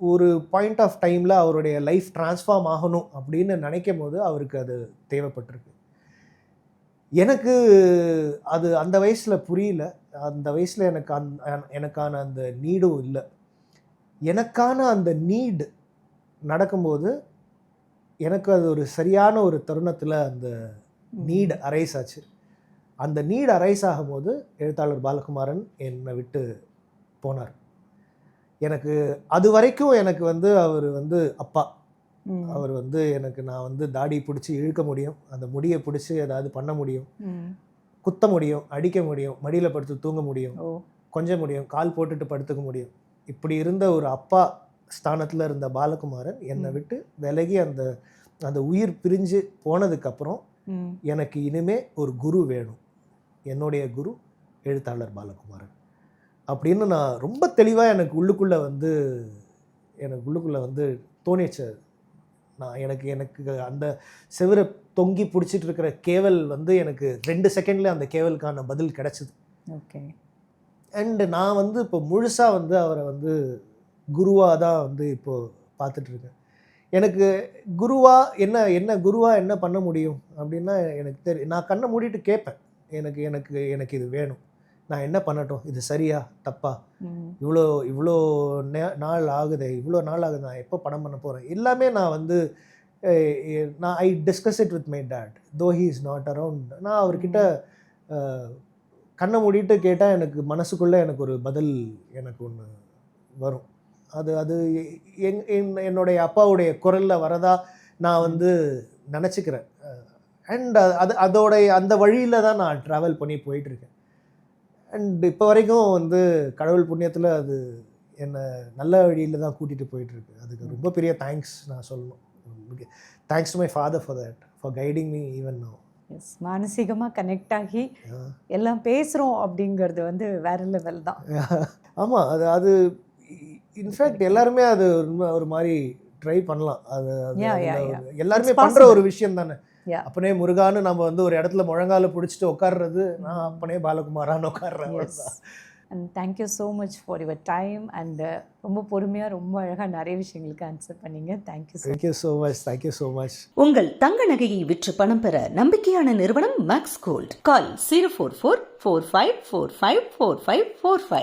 ஒரு பாயிண்ட் ஆஃப் டைமில் அவருடைய லைஃப் ட்ரான்ஸ்ஃபார்ம் ஆகணும் அப்படின்னு நினைக்கும் போது அவருக்கு அது தேவைப்பட்டிருக்கு. எனக்கு அது அந்த வயசில் புரியல, அந்த வயசில் எனக்கான அந்த நீடும் இல்லை. எனக்கான அந்த நீட் நடக்கும்போது எனக்கு அது ஒரு சரியான ஒரு தருணத்தில் அந்த நீட் அரைஸ் ஆச்சு. அந்த நீட் அரைஸ் ஆகும்போது எழுத்தாளர் பாலகுமாரன் என்னை விட்டு போனார். எனக்கு அது வரைக்கும் எனக்கு வந்து அவர் வந்து அப்பா. அவர் வந்து எனக்கு, நான் வந்து தாடி பிடிச்சி இழுக்க முடியும், அந்த முடியை பிடிச்சி ஏதாவது பண்ண முடியும், குத்த முடியும், அடிக்க முடியும், மடியில் படுத்து தூங்க முடியும், ஓ கொஞ்சம் முடியும், கால் போட்டுட்டு படுத்துக்க முடியும். இப்படி இருந்த ஒரு அப்பா ஸ்தானத்தில் இருந்த பாலகுமாரன் என்னை விட்டு விலகி அந்த அந்த உயிர் பிரிஞ்சு போனதுக்கப்புறம் ம் எனக்கு இனிமே ஒரு குரு வேணும். என்னுடைய குரு எழுத்தாளர் பாலகுமாரன் அப்படின்னு நான் ரொம்ப தெளிவாக எனக்கு உள்ளுக்குள்ளே வந்து தோணிச்சு. நான் எனக்கு அந்த செவரை தொங்கி பிடிச்சிட்டு இருக்கிற கேவல் வந்து எனக்கு 2 செகண்ட்ல அந்த கேவலுக்கான பதில் கிடைச்சிது. ஓகே அண்டு நான் வந்து இப்போ முழுசாக வந்து அவரை வந்து குருவாக தான் வந்து இப்போது பார்த்துட்ருக்கேன். எனக்கு குருவாக என்ன பண்ண முடியும் அப்படின்னா எனக்கு தெரியும். நான் கண்ணை மூடிட்டு கேட்பேன், எனக்கு இது வேணும், நான் என்ன பண்ணட்டும், இது சரியா தப்பா, இவ்வளோ நாள் ஆகுது, நான் எப்போ படம் பண்ண போகிறேன், எல்லாமே நான் வந்து ஐ discuss it with my dad தோ ஹீ இஸ் நாட் அரவுண்ட். நான் அவர்கிட்ட கண்ணை மூடிட்டு கேட்டால் எனக்கு மனசுக்குள்ளே எனக்கு ஒரு பதில் எனக்கு ஒன்று வரும். அது என்னுடைய அப்பாவுடைய குரலில் வரதா நான் வந்து நினச்சிக்கிறேன். அண்ட் அந்த வழியில் தான் நான் ட்ராவல் பண்ணி போயிட்டுருக்கேன். அண்ட் இப்போ வரைக்கும் வந்து கடவுள் புண்ணியத்தில் அது என்னை நல்ல வழியில் தான் கூட்டிகிட்டு போயிட்டுருக்கு. அதுக்கு ரொம்ப பெரிய தேங்க்ஸ் நான் சொல்லணும். Thanks to my father for that, for guiding me even now. Yes, மானசீகமாக கனெக்ட் ஆகி எல்லாம் பேசுகிறோம் அப்படிங்கிறது வந்து வேற லெவல் தான். ஆமாம், அது இன்ஃபேக்ட் எல்லாருமே அது ஒரு மாதிரி ட்ரை பண்ணலாம். அது எல்லாருமே பண்ணுற ஒரு விஷயம் தானே. அப்பனே முருகான்னு நம்ம வந்து ஒரு இடத்துல முழங்கால பிடிச்சிட்டு உட்கார்றது, நான் அப்பனே பாலகுமாரான்னு உட்கார்றேன். And thank you so much for your time and ரொம்ப பொறுமையாக ரொம்ப அழகாக நிறைய விஷயங்களுக்கு ஆன்சர் பண்ணீங்க. Thank you so much. உங்கள் தங்க நகையை விற்று பணம் பெற நம்பிக்கையான நிறுவனம் மேக்ஸ் கோல்ட். கால் 04445454545.